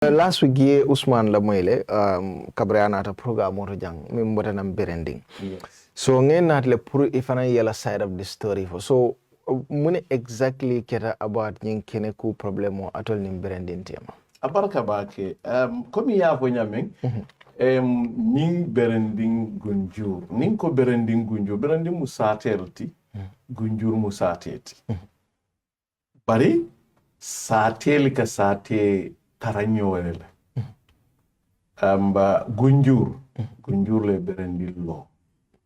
Last week ye Usman Lamoyle Cabriana ta program moto jang min botanam Berending. Yes. So ngeen nat le pour ifana yela side of the story for so mune exactly keta about nyin kene ku problem o atol nim Berending tema. Abarka bake komi ya fo nyamen ning Berending Gunjur ning ko Berending Gunjur Berending musaterti Gunjur musateti bari satel ka sate taranyo wele amba Gunjur le Berending lo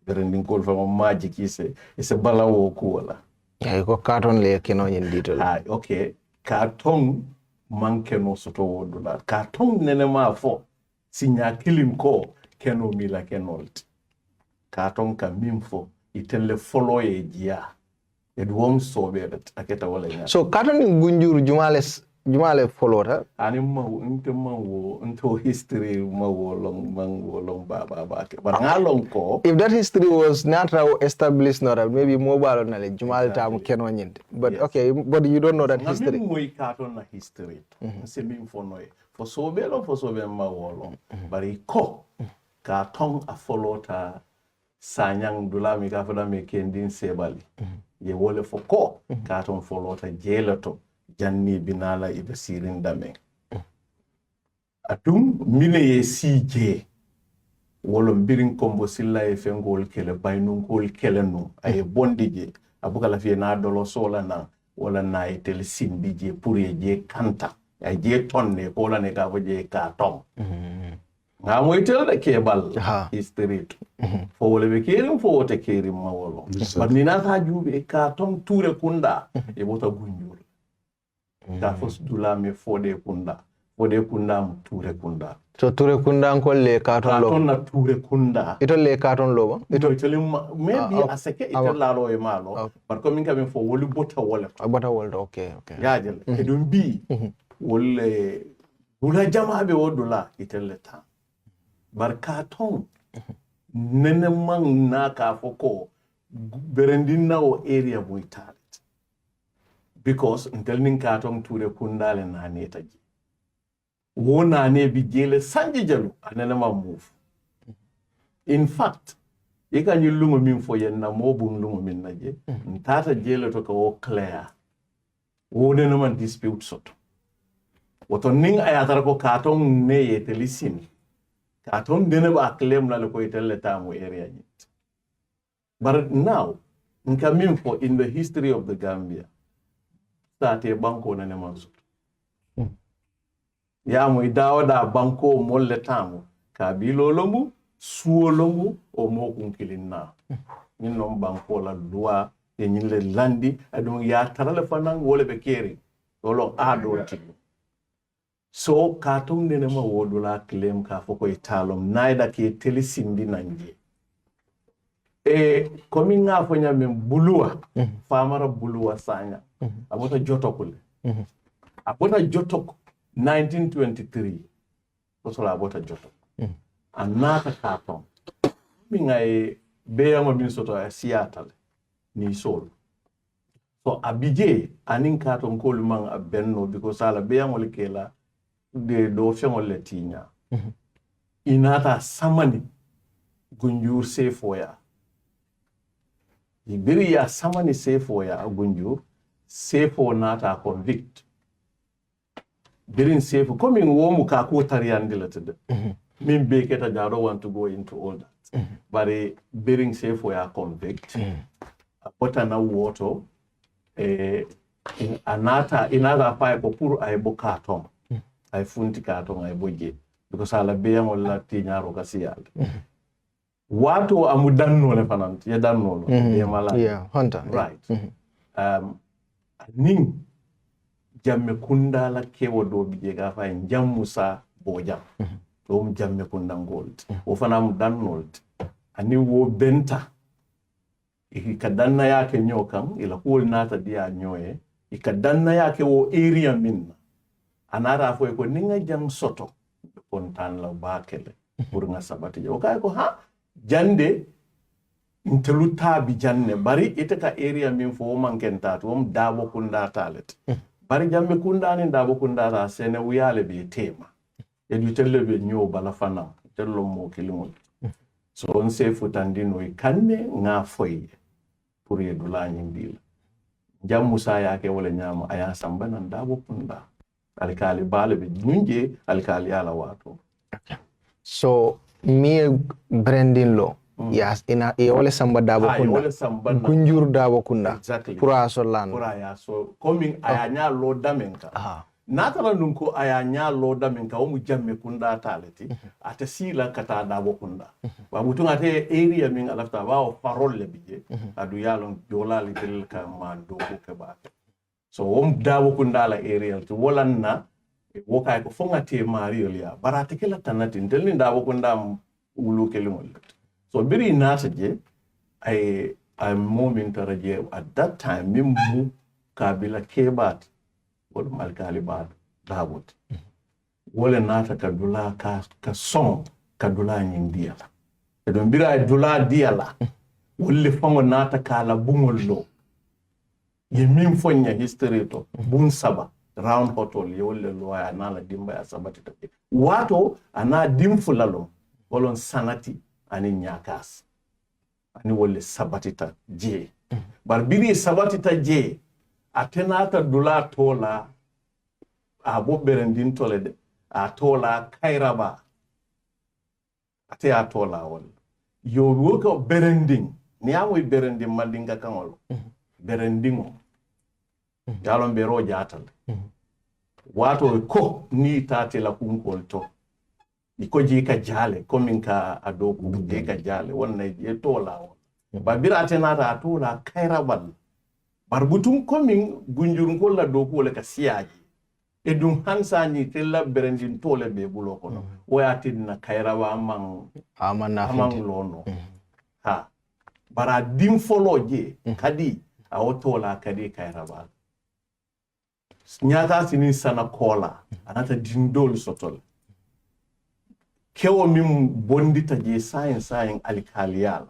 Berending ko fa magic ise balawo ko wala ya ko carton le keno nyin dito okay carton manke no soto wodula carton nene ma fo sinya kilim ko keno mila kenolt carton ka mimfo itelle follow e jia e duom soberet aketa wala nya so carton Gunjur jumale follow ta ani ma into history ma wo long ba but ngalong ko if that history was not established not maybe mobile na le jumal tam keno nyinte but yes. Okay but you don't know that history moy carton na history se bim fo noy fo sobe ma wo bari ko carton a follow ta sanyang dulami ka fada me kendin sebali ye wole fo ko carton follow ta jelato janni binala ibe sirin dame atum mine ye CJ wolo mbirin kombo silla e fengol kele baynun kol kele no ay bondije abuka la fi na dolo sola na wala na etel sindije pour je kanta ay je tonne ko la ne ka je ka tom nga moytel de kebal history fo wala be kerim fo wote kerim ma wolo but ni na ta jube ka tom toure kunda e bota Gunjur da fos dulame fode kunda mu ture kunda so ture kunda ko le carton lo na ture kunda ito le carton lo ito maybe aseke ito lalo e malo par ko min kam fo woli bota wala okay yajel e dum bi wolle bula jama be wodula itelle ta bar carton nene man na ka foko Berending na o area boyta because until nin carton ture kundale na neta ji wona ne bi jele sanji jalu anana ma move in fact ika ni lungo min fo yenna mobum lungo min naje ntata jele to ko clear wona no man dispute soto woto nin ayatara ko carton ne yetelisin carton dene ba claim la ko itelle tamu area ni but now nka min fo in the history of the Gambia state banko na ne manzo ya mo da banko molle tamu ka bilo lombu suo lombu o mo kun kilinna min non banko la loi e nyille landi adon ya tarale fanan wole be keri lolo ado tibu so carton ne ma wodula claim ka foko italom naida ke telisindi nanje e komi nga fo nyame buluwa famara buluwa sanya abota jotokule abota jotok 1923 osola abota jotok anata carton mi ngai beyama bin soto a Seattle ni sol so abije anin carton ko lumang abenno because ala beyama lekela de do fengol letinya inata samani Gunjur sefoya ibiri ya samani sefoya Gunjur sefo nata convict birin sefo coming womu ka ko tariyandi latede min be keta I don't want to go into all that but birin sefo ya convict apota na woto anata inada pa ko pour ay bo carton ay funti carton ay boje because ala be wala tinyaro kasiyal wato amudanno le fanant ya danno lo be mala hunter right ning jamme kunda la kewo do bije ga fa jammusa bojam do jamme kunda gold o fanam dannold ani wo benta ikadanna yake nyokan ila kul nata dia nyoye ikadanna yake wo area minna anara fo ko ninga jam soto kontan la bakele pour nga sabati o kay ko ha jande inteluta bi janne bari ite ka area min fo mankenta to dabo kunda talet bari jamme kunda ni dabo kunda ta sene wiyale be tema du telle be nyo bala fana tello mo kilimol so on se futandino e kanne nga foye pour ye dula nyindila jam musa yake wala nyama aya sambana ndabo punda alkali bale be nyunje alkali ala wato so mi branding lo yes ina e wala samba dabo kunda kunjur dabo kunda exactly pura so lan pura ya so coming aya nya lo damenka natala nunko aya nya lo damenka o mu jamme kunda talati ata sila kata dabo kunda wa mutunga ate area min alafta ba o parole bije adu yalon jola litel ka mando ko ke ba so dabo kunda la area to wolanna woka ko fonga te mario ya barate kala tanati ndelni dabo kunda ulu kelimol so biri nata je I moment je at that time mimu kabila kebat wal malkali bad dabot wala nata kadula ka son kadula nyindia edon bira dula diala wolle fango nata kala bungollo ye min fonya history to bun saba round hotel ye wolle loya nala dimba ya sabati take wato ana dimfulalo wolon sanati ani nyakas ani wolle sabatita je bar biri sabatita je atenata dula tola a Berending tole de a tola kairaba ate a tola wol yo woka Berending ni amoy Berending mandinga kanol Berendingo yalon be ro jatal wato ko ni tate la kunkol to iko je ka jale komin ka adoku je ka jale wonna je tola wol ba birate nata tola kairabal barbutum komin gunjur la doku wala ka siyaji edum hansani tella Berending tole be bulo kono wayatin kairaba amang lono ha bara dim foloje kadi a otola kadi kairaba nyata sinin sana kola anata dindol sotol kewo mim bondita je science alkaliyal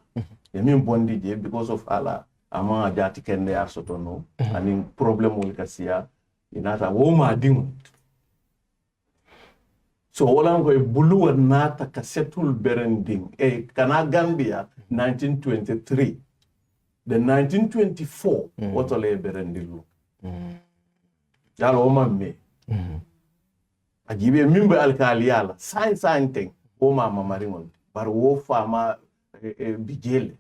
min bondi je because of ala ama jati kende ya sotono ani problem wol kasiya inata woma dingo so wala ngoy buluwa nata ka setul Berending kana Gambia 1923 the 1924 wotole Berending yalo mamme ajibe mimbe alkaliyala sign thing o mama maringol bar wo fama bijele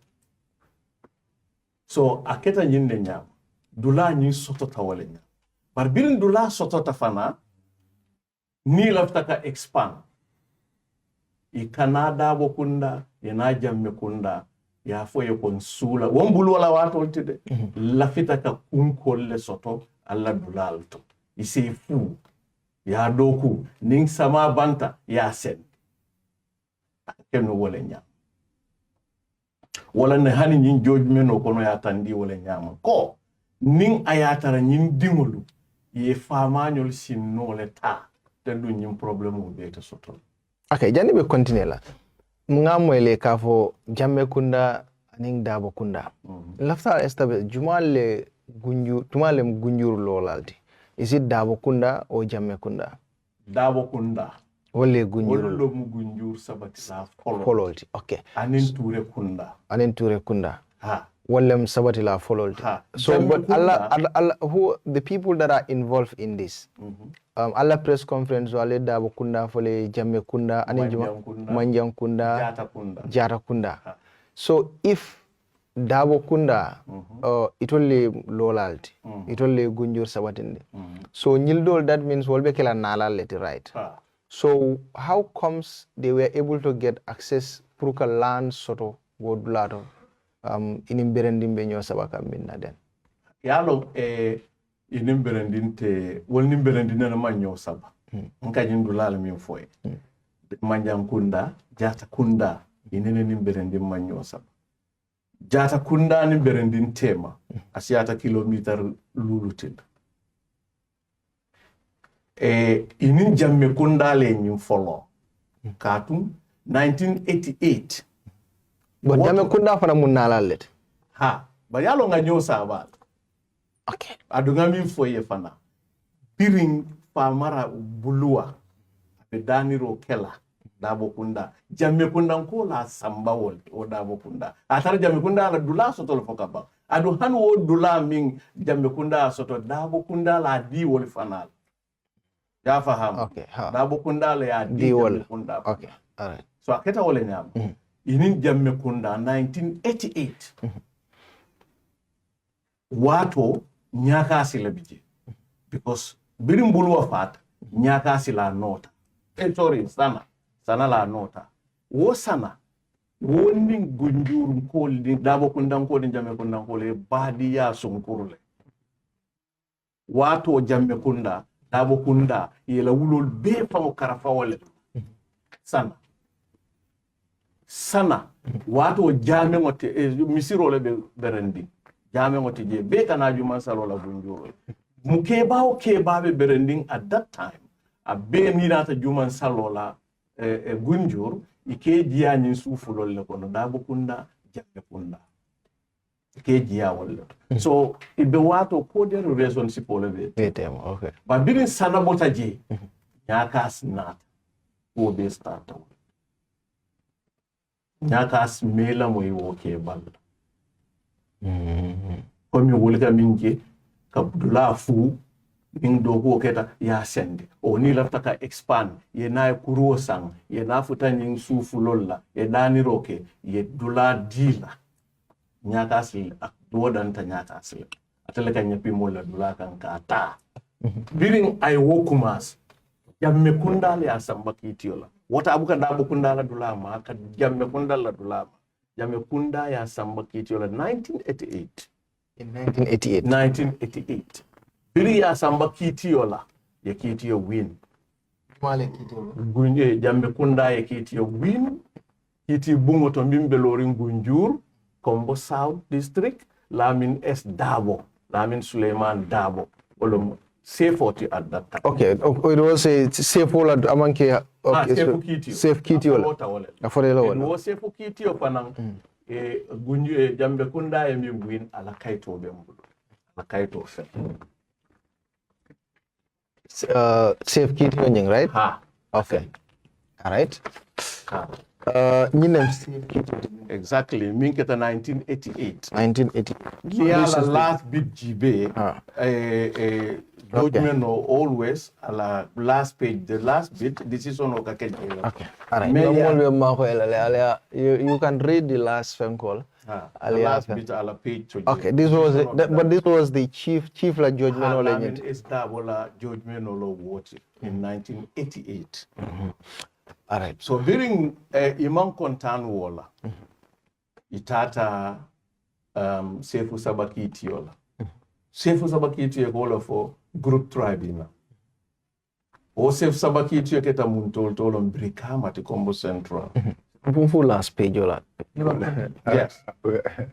so aketa nyinde nyam dula nyi soto tawale nyam bar birin dula soto tafana ni laftaka expand i Canada bokunda ina jamme kunda ya foye kon sula wombulu wala wato tide lafita ka kunkolle soto alla dulalto isi fu ya doku ning sama banta ya sen kenu wala nyam wala ne hani nyin jojmeno kono ya tandi wala nyam ko ning ayatara nyin dingolu ye famanyol sinnole ta tendu nyin problem o be ta soto okay jani be continue la ngamwele kafo jamme kunda ning dabo kunda lafta establish jumale gunjur lolalti is it dabo kunda o jamme kunda dabo kunda wolle gunjur wollo mu gunjur sabati la fololti okay anin ture kunda ha wollem sabati la fololti so jamme but kunda, Allah who the people that are involved in this Allah press conference wale dabo kunda fole jamme kunda anin manjang kunda jata kunda so if dabo kunda itolle lolalti itolle gunjur sabatinde so nyildol that means wolbe kala nalaleti right so how comes they were able to get access pruka land soto wodulato inim Berending be nyo sabaka minna den yalo inim Berending te wolnim Berending na manyo saba nka jindulala min foye manjang kunda jata kunda inene nim Berending manyo saba jata kunda ni Berending tema asiata kilometer lulutin inin jamme kunda le nyim folo katum 1988 but jamme kunda fana mun nalalet ha ba yalo nga nyosa ba okay adunga min foye fana piring fa mara bulua be daniro kela dabo kunda jamme kunda ko la sambawol o dabo kunda atara jamme kunda la dula soto fokaba adu han wo dula min jamme kunda soto dabo kunda la di wol fanal ya faham okay dabo kunda la ya di wol kunda okay all right so aketa wole nyam inin jamme kunda 1988 wato nyaka silabije because birin bulwa fat nyaka sila nota sorry sana la nota wo sana woni gunjur ko li dabo kundan ko jamme kundan ko le badi ya sunkurule wato jamme kunda dabo kunda yela wulol be famo karafa wala sana wato jame ngote misiro le berendi jame ngote je be kana juma salola gunjuro muke bawo ke babe berending at that time a be ni nata juma salola gunjur ike jiya ni sufulol le kono dabo kunda jamme kunda ike jiya wala so ibe wato ko de relationship ole be tem okay ba birin sana bota je nyaka snat ko be starta nyaka smela mo yoke bal komi wolga minje kabdula fu min do ko keta ya sende o ni lafta ka expand ye na kuruo sang ye na futa nyin sufu lolla ye dani roke ye dula dila nyaka sil ak dodan ta nyaka sil atele kan nyapi mo la dula kan ka ta birin ay wokumas jamme kundale asamba kitiola wata abuka dabo kunda la dulama ka jamme kunda la dulama jamme kunda ya samba kitiola 1988 in 1988 1988 biri ya samba kitiola ya kitio win male kitio gunje jamme kunda ya kitio win kiti bungo to mbimbe lorin gunjur kombo south district lamin s dabo lamin suleiman dabo olomo C40 at that time. Okay, it was a safe wala amanke okay safe kitio afore la wala it was safe kitio panang gunju jambe kunda e mi win ala kaito be mbulu ala kaito fe safe kitio nying right ha okay all right ha nyinem safe kitio exactly minketa 1988 1980 la last bit jibe judgment no always ala last page the last bit decision of kakej okay all right you can read the last phone call the last bit ala page okay this was the chief la judgment or legend is dabola judgment no watch in 1988 all right so during imam kontan wala itata sefu sabakiti yola sefu sabakiti yekola for group tribe ina o sefu sabakiti yeketa muntol tolon brikama ti Kombo Central full last page yola yes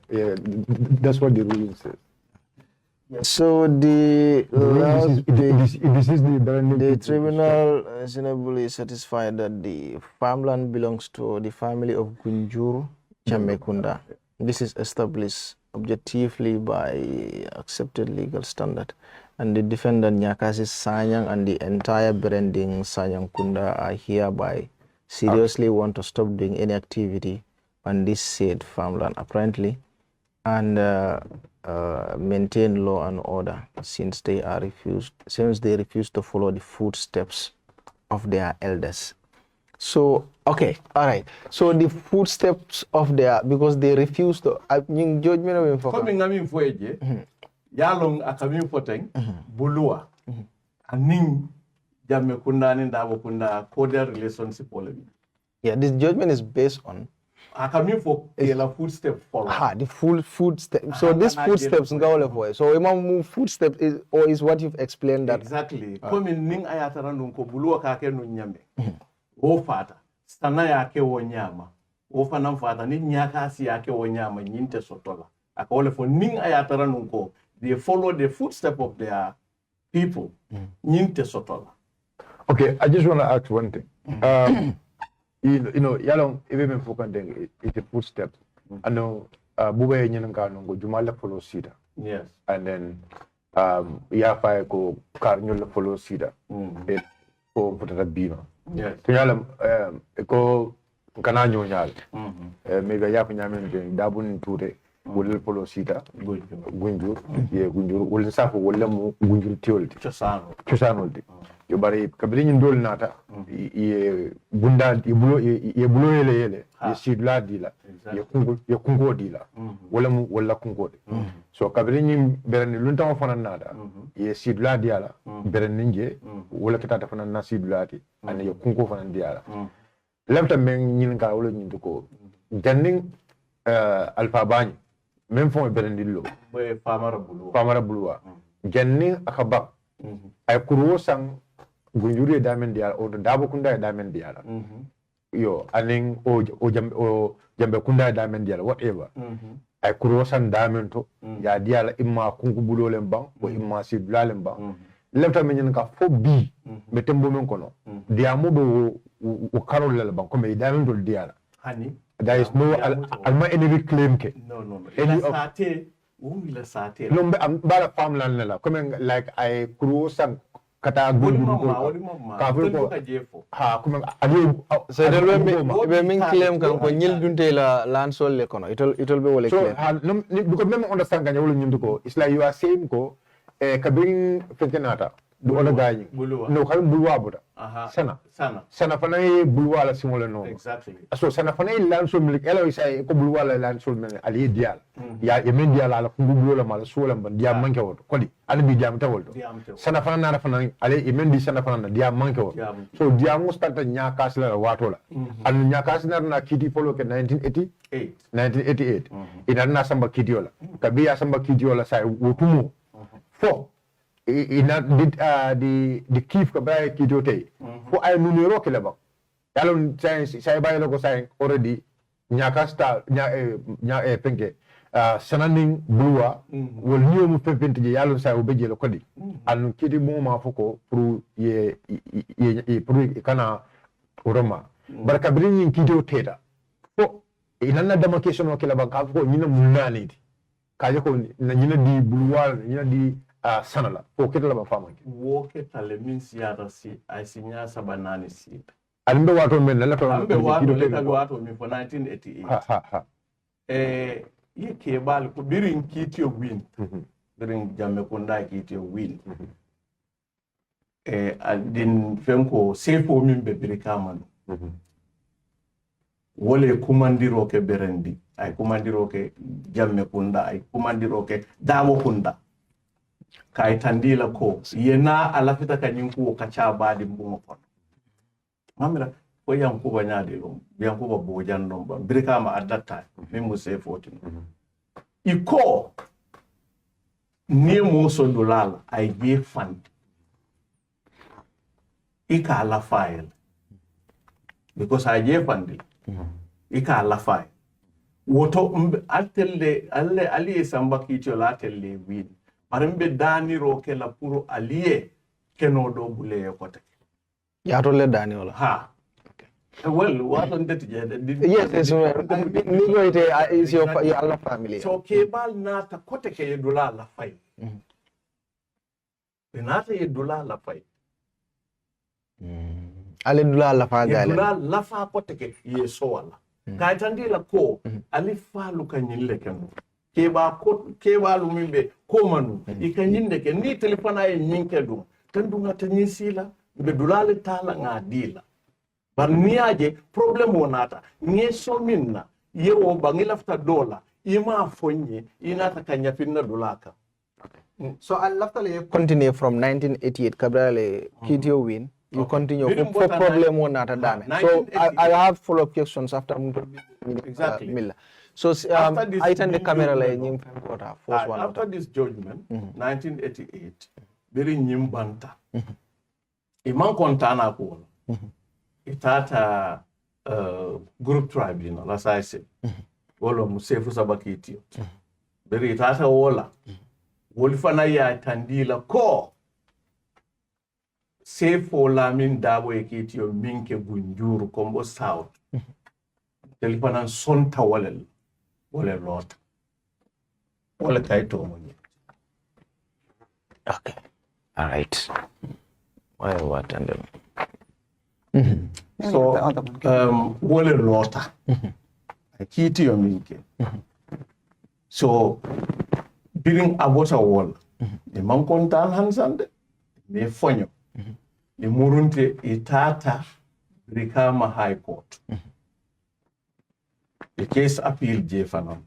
yeah that's what the ruling says. So the tribunal is reasonably satisfied that the farmland belongs to the family of Gunjur-Berending. This is established objectively by accepted legal standard, and the defendant Nyakasi Sanyang and the entire Berending Sanyang Kunda are hereby seriously want to stop doing any activity on this said farmland apparently, and maintain law and order since they refuse to follow the footsteps of their elders. So okay, all right. So the footsteps of their, because they refuse to judgment of coming ngami mfoeje yalong akami mfoteng bulua aning jamme kunda ni ndabo kunda cordial relationship ole. Yeah, this judgment is based on for the footstep follow. The full footstep. So these footsteps ngawole. So imam move footstep is what you've explained that. Exactly. Komi ning ayatara nunko bulua kake no nyame. O fata. Sana yake wo nyama. O fana mfata ni nyakasi yake wo nyama nyinte sotola. Akawole for ning ayatara nunko. They follow the footstep of their people. Nyinte sotola. Okay, I just want to ask one thing. You know, yalong even focusing it's a footstep. I know buba yenyenga nungo jumala follow sida. Yes. And then ya fa ko karnyo follow sida. Ko putata bino. Yes. Tunyala ko kana nyonyal. Maybe ya kunyamen dabun ture wol polo sita gunjur ye gunjur wol safu wol mu gunjur tiolti cosanolti yo bari kabri nyin dol nata ye bunda ye bulo yele ye sidla dila ye kungo dila wala mu wala kungo de so kabri nyin berani lunta fana nada ye sidla diala berani nje wala kitata fana na sidla ti ane ye kungo fana diala lemta men nyin ka wala nyin ko janning alfa bani même fond berendillo boy famara bulwa janni akaba ay kuro sang gunjuri damen diala o dabo kunda damen diala yo aning o jambe kunda damen diala whatever ay kuro sang damen to ya diala imma kunku bulolen bang o imma sidlalem bang lefta men ka fo bi be tembo men kono diamo do o karol le bang ko me damen dol diala hani there is no alma any claim ke no any sate la sate no bala farmland la comme like I kuro sang kata golima ka ko ka jefo ha comme aliyo so be min claim kan ko nyil dunte la land sol le kono itol be wala claim so because même understand ganya wala nyindu ko it's like you are saying ko kabin fekenata du ola gañi no kay bulwa buda sana fana bulwa la singole no exactly so sana fana lan so milik elo isa ko bulwa la lan so men ali dial ya yemen dial ala ko bulwa la mala so lam ban dia manke woto kodi ali bi diam tawolto sana fana na fana ali yemen di sana fana dia manke woto so dia mustata nya kasla wato la an nya kasna na kiti polo ke 1988 ina na samba kiti yola kabi ya samba kiti yola sai wotumo fo ina di kif ka bay ki jote fo ay numero ke leba yalon say bay lako say already nyaka sta nya penke sananing bluwa wol niyo mu pepente je yalon say o beje lo kodi an kidi mo ma foko pour ye pour kana uroma barka brin ki jote da fo ina na dama question o ke leba ka fo nyina munani ka je ko na nyina di bluwa nyina di sanala ko ketala ba fama ki wo ketale min siyata si ay sinya sabanani si alimbe wato men la to ambe wato min for 1988 ye kebal ko birin kitio win birin jamme ko nda kitio win adin fenko sefo min be birikaman wole kumandiro ke berendi ay kumandiro ke jamme kunda ay kumandiro ke dawo kunda kay tandila ko yena alafita kanyinku kacha badi mbungo kono mamira ko yankuba nyaade dum yankuba bojan dum ba birkama adatta memo se fotin iko ni mo so dolal ay be fan ika la file because I je fandi ika la file woto atelle alle ali samba kitio la telle win parimbe daniro ke la puro allié keno do bule ko take ya to le dani wala ha well what on that yes ni go ite is your Allah family so ke bal nata ko take e dula la fay nata e dula la fay ale dula la fa gale dula la fa ko take ye so wala ka tandila ko ali falu kanyille kenu keba lumimbe ko manu ikanyinde ke ni telefona e nyinke dum tandunga tanyisila be dulale tala ngadila bar niaje problem wonata nyeso minna yewo bangilafta dola ima fonye inata kanya finna dulaka so I left to continue from 1988 Cabrale Kitio win you continue for problem wonata dame so I have follow-up questions after exactly Miller. So I turn the camera like after this judgment 1988 very nyimbanta iman kontana ko itata group tribunal as I said wolo musefu sabakiti very itata wola wolfana ya tandila ko sefo Lamin dabo ekitio minke Gunjur kombo south telefana sonta wala lot wala kaito mwenye okay all right why what and So wole lota kiti yo minke so biring abota wol e man kontan hansande me fonyo e murunte e tata Brikama High Court the case appeal je fanon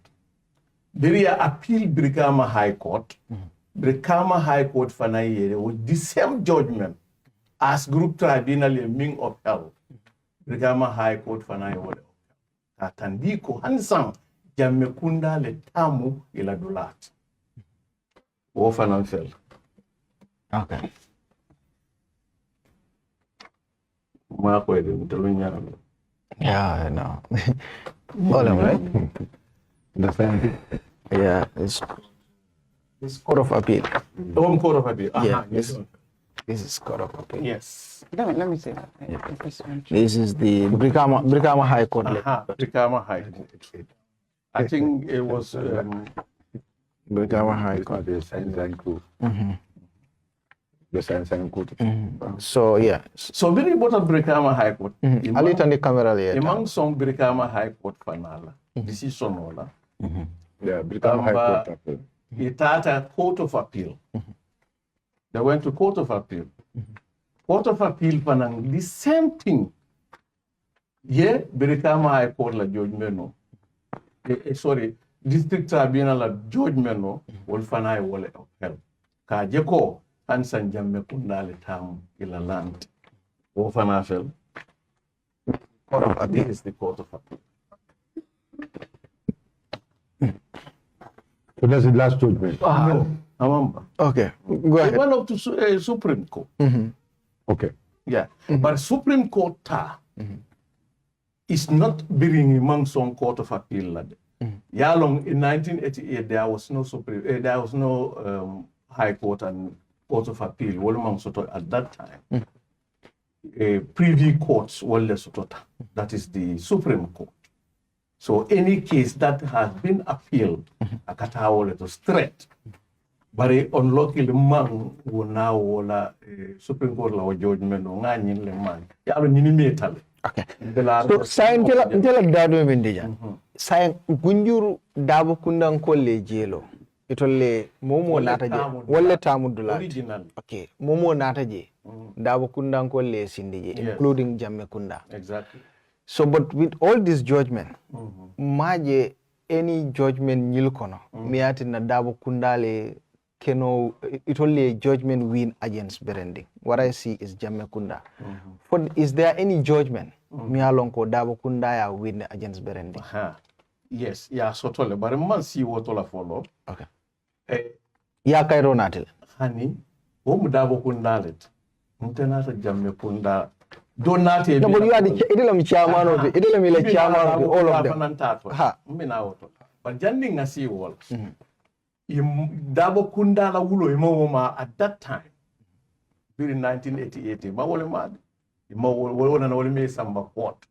Biria appeal Brikama High Court Brikama High Court fanaye with the same judgment as group tribunal in Ming of Hell Brikama High Court fanaye wole atandiko hansan jamme kunda le tamu ila dolat wo fanan fel Okay. ma ko de mutalo nyaro Yeah, I know. All of right? Understand? Yeah, it's Court of Appeal. Home Court of Appeal. Yeah, Yes. this is Court of Appeal. Yes. Let me say that. This is the Brikama High Court. Brikama High Court. I think it was Brikama High Court. The science and court. So yeah. so very important Brikama High Court. Alita ni camera le. Among some Brikama High Court fanala decision wala. Yeah, Brikama High Court. Itata Court of Appeal. They went to Court of Appeal. Court of Appeal panang the same thing. Yeah, Brikama High Court la judgment no. Sorry, District Tribunal la judgment no wol fanay wole appel. Ka jeko Hansan Jammeh kundale tam ila land. Wo fana fel. Court of Appeal is the Court of Appeal. So that's the last judgment. No, Amamba. Okay, go ahead. It went up to Supreme Court. Okay. Yeah, but Supreme Court is not being among some Court of Appeal. Yalong in 1988 there was no High Court and Court of Appeal. Wolomang Soto at that time. Privy courts were Soto. That is the Supreme Court. So any case that has been appealed, akata wole to straight. But unluckily, man who now wala Supreme Court law judgment no ngani le man. Yalo nini metal. Okay. So sayin tela dadu mendija. Sayin gunjuru dabu kundan kolle jelo. Itolle momo nata je. Wale tamudula. Original. Okay. Momo nata je. Dabu kundan kolle sindije, including Jammeh Kunda. Exactly. So, but with all this judgment, maje any judgment nyilkono, miati na dabu kundale keno it only a judgment win against Berending. What I see is Jammeh Kunda. Is there any judgment mialonko dabu kunda ya win against Berending? Yes, yeah, so tole, but man see what all follow. Okay. Ya kairo natil. Hani, womu dabu kundalet. Mtenata Jammeh Kunda. Don't not no, but you are the chairman of it. It chairman of all of them. But Janding a sea wall. Dabo Kunda la wulo imoma at that time. During 1988. Mawole mad. Imawole na wole me samba court.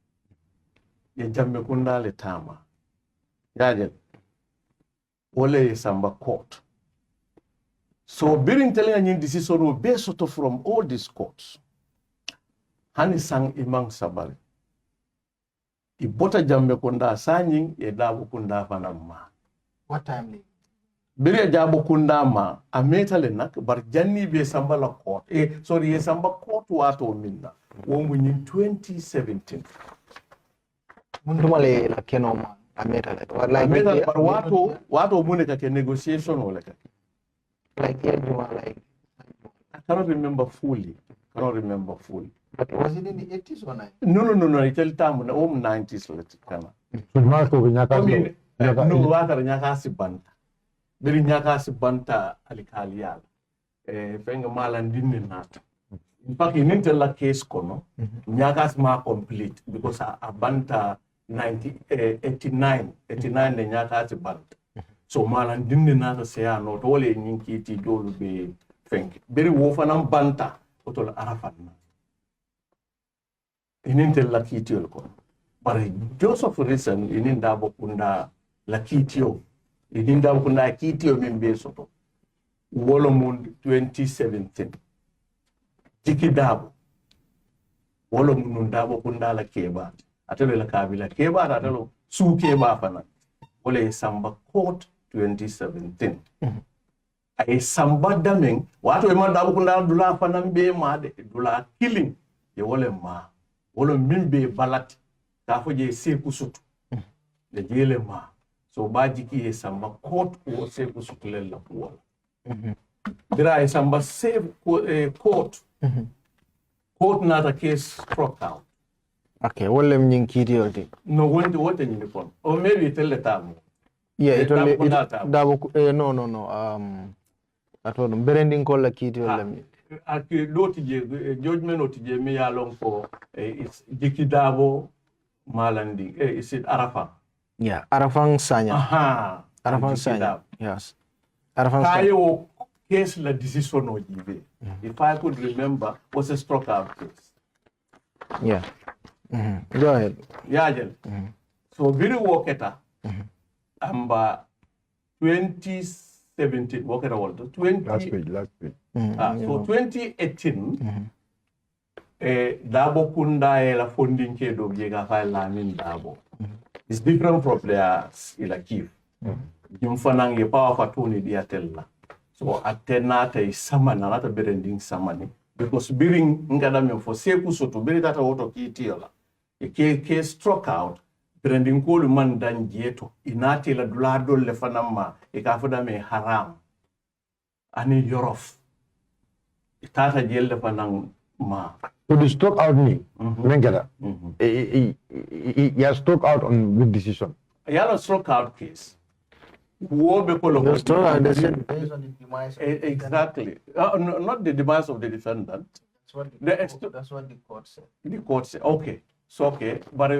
Ye Jammeh Kunda le tama. Yaje. Wole samba court. So being telling you this is sort of based from all these courts. Hani sang imang sabari. Ibota Jammeh Kunda sanying e dabu kunda fanama. What time? Biri jabu kunda ma ametale nak bar janni be sambala court. Sorry, samba court wato minna. Womu in 2017. Mundumale la kenoma ametale. Ametale bar wato mune kake negotiation wala kake. Like I cannot remember fully. But was it in the 80s or 90s? No. It's tell time na 90s let kana. No wata nyaka si banta. Biri nyaka si banta alikalial. Fenga malandine nata. In fact, in intella case kono, nyaka si ma complete because a banta 89 ne nyaka si banta. So malandine nata se ya no tole nyinki ti dolu be fengi. Biri wofa nam banta otol arafat na. Inintel la kitio ko. But Joseph reason ininda bokunda la kitio. Ininda bokunda kitio membe soto. Wolomund 2017. Jiki dabo. wala munun dabo kunda la keba atelo la kabila keba atelo su keba fana wala samba court 2017 ay samba damen wato e man dabo kunda dula fana be ma de dula killing ye wala ma wala mimbe balat ka foje seku sutu le jele ma so baji ki e samba court o seku sutu le la wala dira e samba save court court not a case struck out. Okay, what lem nying kiti yolti? No, what in the phone? Or maybe tell the time. Yeah, it only no. At all, Berending call la kiti yolem. At the judgment of me along for it's Dikidabo Malandi. Is it Arafa? Yeah, Arafang Sanya. Aha. Arafang Sanya. Yes. Arafang Sanya. Case la decision of GV. If I could remember, was a struck out case. Yeah. Go ahead. Yeah, so very worketa. Amba 2017 worketa world 20 last week. So 2018 Dabo Kunda la funding ke do yega fa Lamin Dabo. It's different from their ilakiv. Jumfanang ye power fatuni diatella. So atenata is samana nata berending samani because biring ngadame for seku soto beri data auto kitiola e ke struck out berending kolu man dan jeto inati la dulado le fanama e ka foda me haram ani yorof itata jel le fanang ma So the struck out me mengada he has struck out on with decision yalo struck out case exactly. Not the demise of the defendant. That's what the court said. The court said, okay. So, okay. But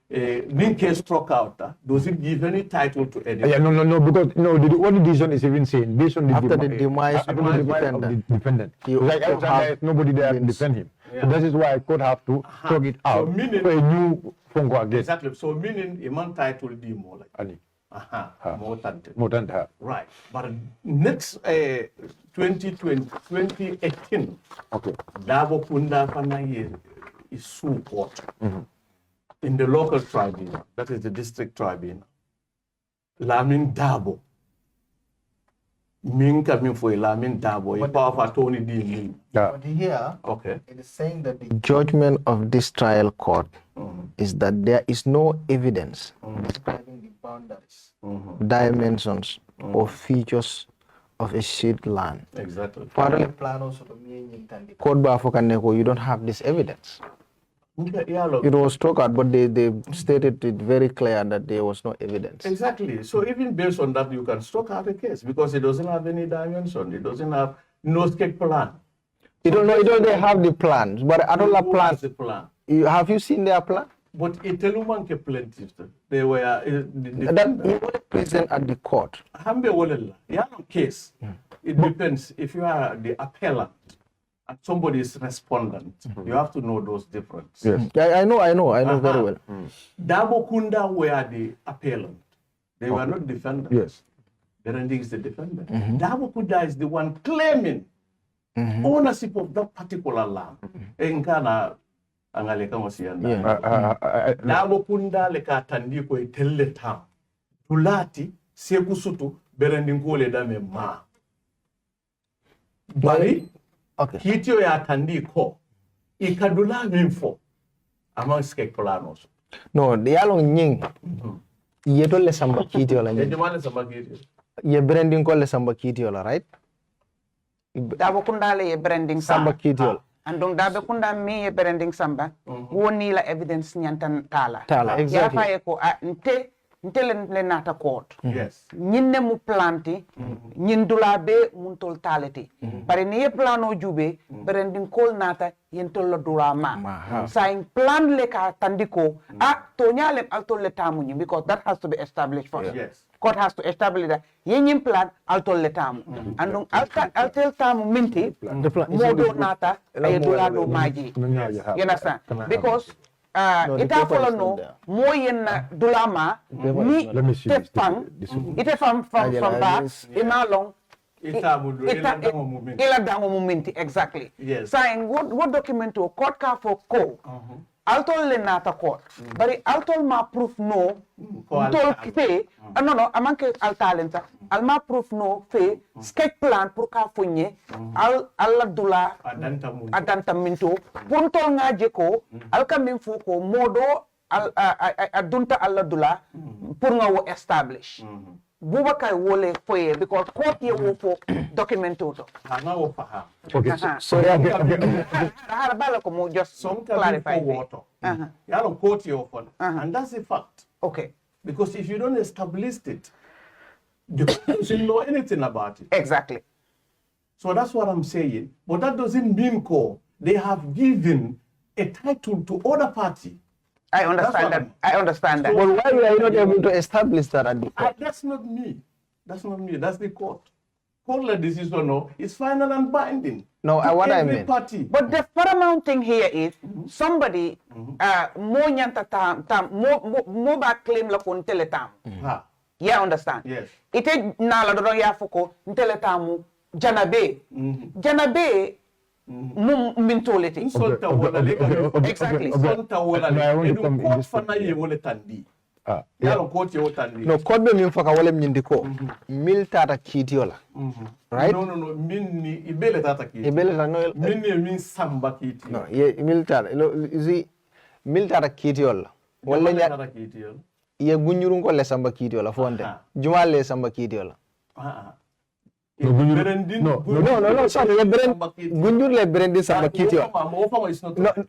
Ning case struck out. Does it give any title to anyone? Yeah, no, because what the decision is even saying, based on the after the demise of the defendant. Like nobody there to defend him. Yeah. So that is why court have to talk it out for a new phone call again. Exactly. So meaning a man title D more like Ali. More than her. Right. But next 2018, okay. Dabo Kunda Fanaye is sue court in the local tribunal, that is the district tribunal. Lamin Dabo. Min coming for Lamin Dabo, a power Tony D. But here, okay, it is saying that the judgment of this trial court is that there is no evidence describing the boundaries, dimensions, or features of a seed land. Exactly. Court you don't have this evidence. It was struck out, but they stated it very clear that there was no evidence. Exactly. So even based on that, you can struck out a case because it doesn't have any dimension. It doesn't have no sketch plan. You don't know. They have the plans, but I don't have plans. The plan. Have you seen their plan? But Iteluman ke plaintiffs, they were that you were present at the court. Hambe walella. Yeah, case. It depends. If you are the appellant and somebody is respondent, you have to know those differences. Yes. Yeah, I know very well. Dabo Kunda were the appellant. They were not defendant. Yes. Berending is the defendant. Dabo Kunda is the one claiming ownership of that particular land. Enkana angaleka mosianda. Dabo Kunda leka tandiko itelle tam. Tulati sekusutu Berending kole dame ma. Bari okay. Kitio ya tandiko ikadula minfo among skek planos. No, the yalong nying. Yeto le samba kitio la nying. Yejumale samba kitio. Ye Berending ko le samba kitio la, right? Dabo Kunda le ye Berending samba kitio. Andong Dabo Kunda me ye Berending samba. Woni la evidence nyantan tala. Tala, exactly. Ya faye ko ntele le nata court. Yes. Nyinne mu planti, nyindula be muntol taleti. Pare ni ye plano jube, Berending kol nata yentol la dura ma. Saying plan le ka tandiko, to nyale altol le tamu because that has to be established first. Yes. Court has to establish that yenyim plan altol le tamu. Andong altel tamu minti, modo nata ay dula do maji. You understand? Because ita follow no mo yenna dulama ni te fang ite from back ima long ila dango momenti exactly. Yes. Saying what documento court ka for ko. Altol le nata court. Bari altol ma proof no. Tol fe no amanke altalenta. Alma proof no fe sketch plan pour ka fonye alla dula adanta minto pour tol ngaje ko alka min fu ko modo adunta alla dula pour nga wo establish. Bubakar wole foye because court ye wo for documento to. Okay. So bala ko mo just clarify. Court ye for and that's the fact. Okay. Because if you don't establish it, you don't know anything about it. Exactly. So that's what I'm saying. But that doesn't mean they have given a title to other party. I understand that. I understand that. But why are you not able to establish that at the court? That's not me. That's the court. Court decision is final and binding. No, what I mean. Party. But the paramount thing here is somebody more nyanta tam more back claim la kon teletam. Yeah, understand? Yes. Ite na la do ya foko teletamu janabe. Janabe mentolity. Exactly. No, court be min faka wala min diko. Mil tata kitiola. Right? No. Min ibele tata kiti. Ibele ta no. Min samba kiti. No, ye mil tata. You see, mil tata kitiola. Wala nya tata kitiola. Ye gunjurun ko le samba kitiola fonde. Juma le samba kitiola. No, sorry. Gunjur le Berending samba kitiola.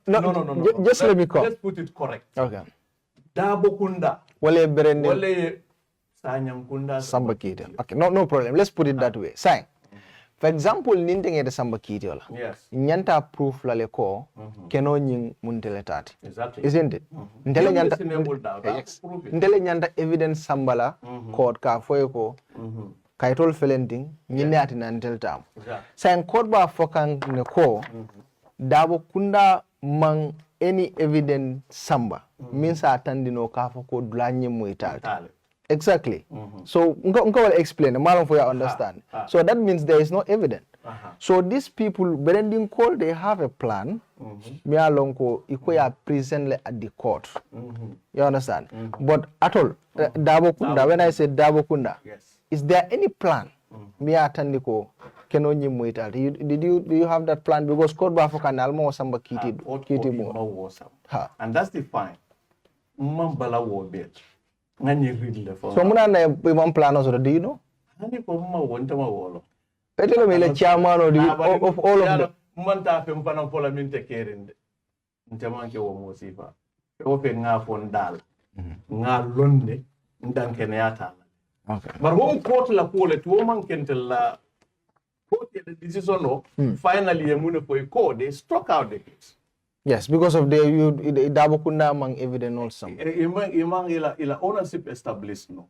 No, just let me come. Let's put it correct. Okay. Dabokunda. Wale Berending. Wale Sanyamkunda. Samba kitiola. Okay, no problem. Let's put it that way. Sign. For example, nintenge de samba kitiola. Yes. Nyanta proof la le ko keno nying muntele tati. Exactly. Isn't it? Ntele nyanta evidence sambala court ka foye ko kaitol felending nyine ati na ntel tam. Saying court ba fokan ne ko dabo kunda mang any evidence samba means atandino ka foko dulanye muital. Exactly. So unka will explain malon for you understand. So that means there is no evidence. So these people Berending call they have a plan. Me alonko ikoya presently at the court. You understand? But at all Dabo Kunda, when I say Dabo Kunda, is there any plan? Me atandiko keno nyimuital. Do you have that plan? Because court ba fokan almo samba kiti mo. And that's the fine. Mambala wo bet. So muna na imam plan also, do you know? Petelo me le chairman of all of them. Manta fe mpana pola minte kerende. Ntamanke wo mosifa. O fe nga fondal. Nga londe ndanke ne yata. Okay. But one court la pole to woman can tell la court the decision no finally emune for a court they struck out the case. Yes, because of the Dabo Kunda among evidence also. Among ila ownership established no.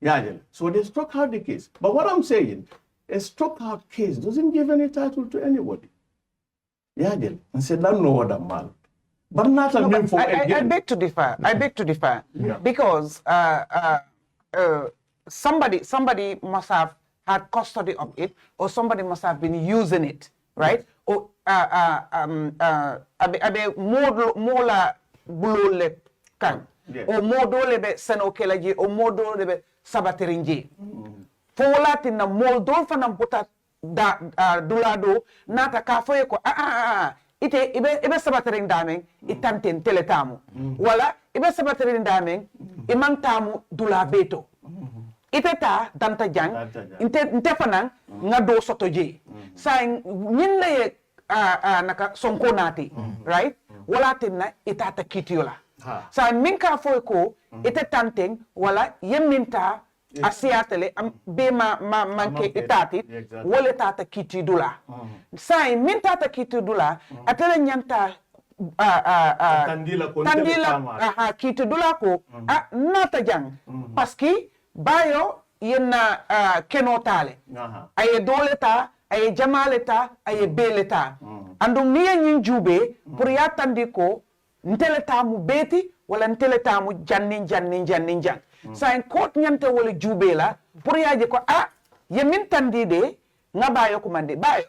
Yeah. So they struck out the case. But what I'm saying, a struck out case doesn't give any title to anybody. Yeah, and said that no other man. But not a name for I beg to differ. I beg to differ because somebody must have had custody of it, or somebody must have been using it, right? Or abe mola bulole kan, or modo lebe senokelaji, or modo lebe sabaterinji. Folati na moldo fanam puta da dulado nata kafoye ko ite ibe sabatering dameng itanten teletamu wala ibe sabatering dameng imantamu dulabeto ite ta danta jang inte fanang nga do soto je sa nyin le naka sonko nati right wala tinna itata kitiola sa minka foye ko ite tanteng wala yeminta asiatele be manke itati wole tata kiti dula sai min tata kiti dula atele nyanta tandila kiti dula ko nata jang paski bayo yenna kenotale aye doleta aye jamaleta aye beleta andum niya nyin jube pour ya tandiko nteleta mu beti wala nteleta mu jannin sa en court nyante wala jubela pour yaaje ko yemin tandide nga bayo kumande bayo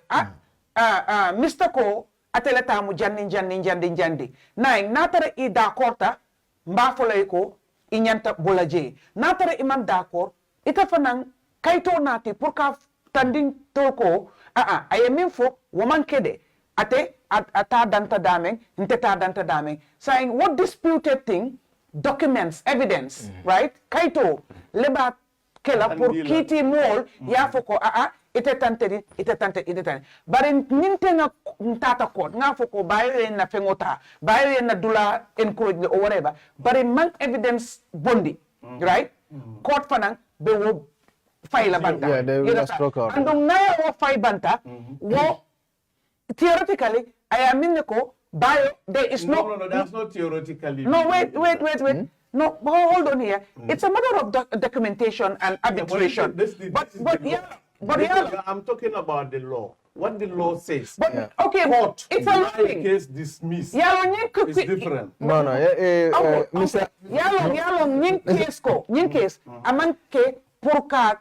Mr. Ko atele tamu jandi nine natara I d'accorda mba folay ko I nyanta bolaje natara iman d'accord ita fanan kaito nati pour ka tanding toko ayamin fo woman kede ate ata danta dameng nteta danta dameng saying what disputed thing documents evidence right kaito leba kela pour kiti mol ya foko ite tante bari ninte nga tata court nga foko bayo na fengota bayo na dula encourage or whatever bari man evidence bondi right court fanang be wo file banta andong naya wo file banta wo theoretically I am in ko bayo there is no that's not theoretically no wait no hold on here it's a matter of documentation and arbitration but I'm talking about the law what the law says but okay court it's a law thing case dismissed it's different no Mr. yalo nyin case aman ke pour ka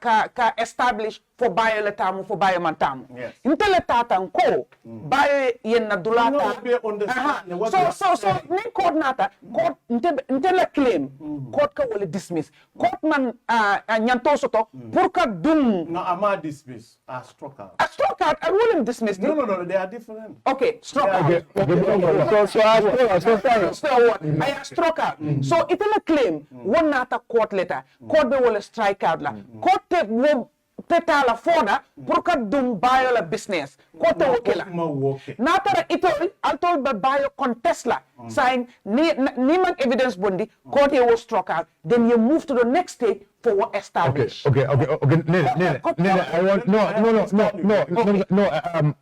establish for bayo letamu for bayo mantamu intele tatan ko bayo yenna dulata so ni court nata court intele claim court ka wala dismiss court man nyanto soto pour ka dum no ama dismiss struck out I wouldn't dismiss no they are different okay struck out I struck out so itele claim one nata court letter court be wala strike out la court te wo petala foda pour ka dum bayo la business ko te wokela natara itol altol ba bayo contest la saying ni man evidence bondi court was struck out then you move to the next stage for what established okay Nene I want no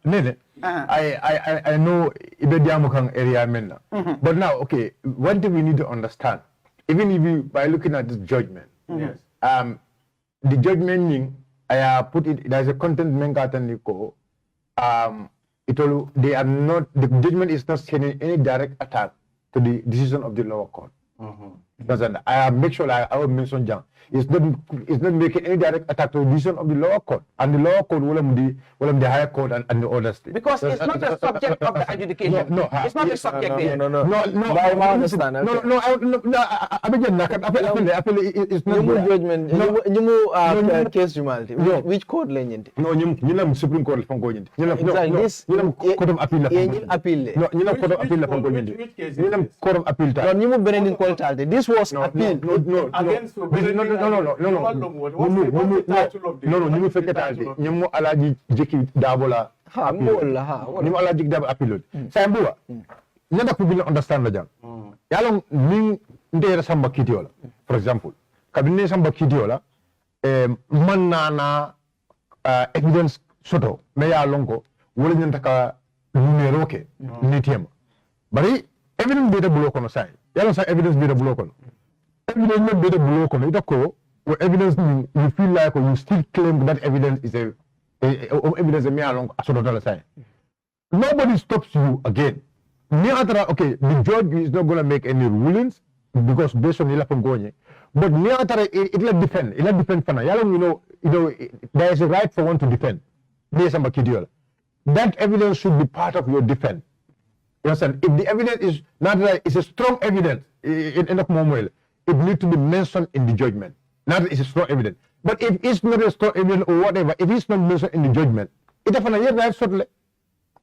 Nene I know ibediamo kan area menna but now okay one thing we need to understand even if you by looking at this judgment yes the judgment ning I put it there's a content mengatan niko they are not the judgment is not sending any direct attack to the decision of the lower court. I make sure I will mention Jang. It's not making any direct attack to the decision of the lower court. And the lower court will the higher court and the other state. Because it's not the subject of the adjudication. No, it's not the subject there. No. I understand. I feel it's not judgment. Case jumality. Which court lenient? No, you Supreme Court from going. Court of Appeal. No, Court of Appeal from going. Court of Appeal. No, you Berending court. This was appeal. No. Against No. You forget that. You alaji jeki dabola. You alaji dabo appeal. Sambua. Never could understand the jam. Yalong ning ndera samba kitiola. For example, kabine samba kitiola. Manana evidence soto. Meya longo. Wole nyantaka numero ke. Nitiema. Bari evidence beda bulo kono sai. Yalong sa evidence beda bulo kono. Evidence not beda bulo kono. Itako evidence you feel like or you still claim that evidence is evidence meya longo asoto sai. Nobody stops you again. Okay, the judge is not going to make any rulings because based on Ilapongonye. But it'll defend fana. You know, there is a right for one to defend. That evidence should be part of your defense. You understand? If the evidence is not right, it's a strong evidence in a moment, it needs to be mentioned in the judgment. Not that it's a strong evidence. But if it's not a strong evidence or whatever, if it's not mentioned in the judgment, it's right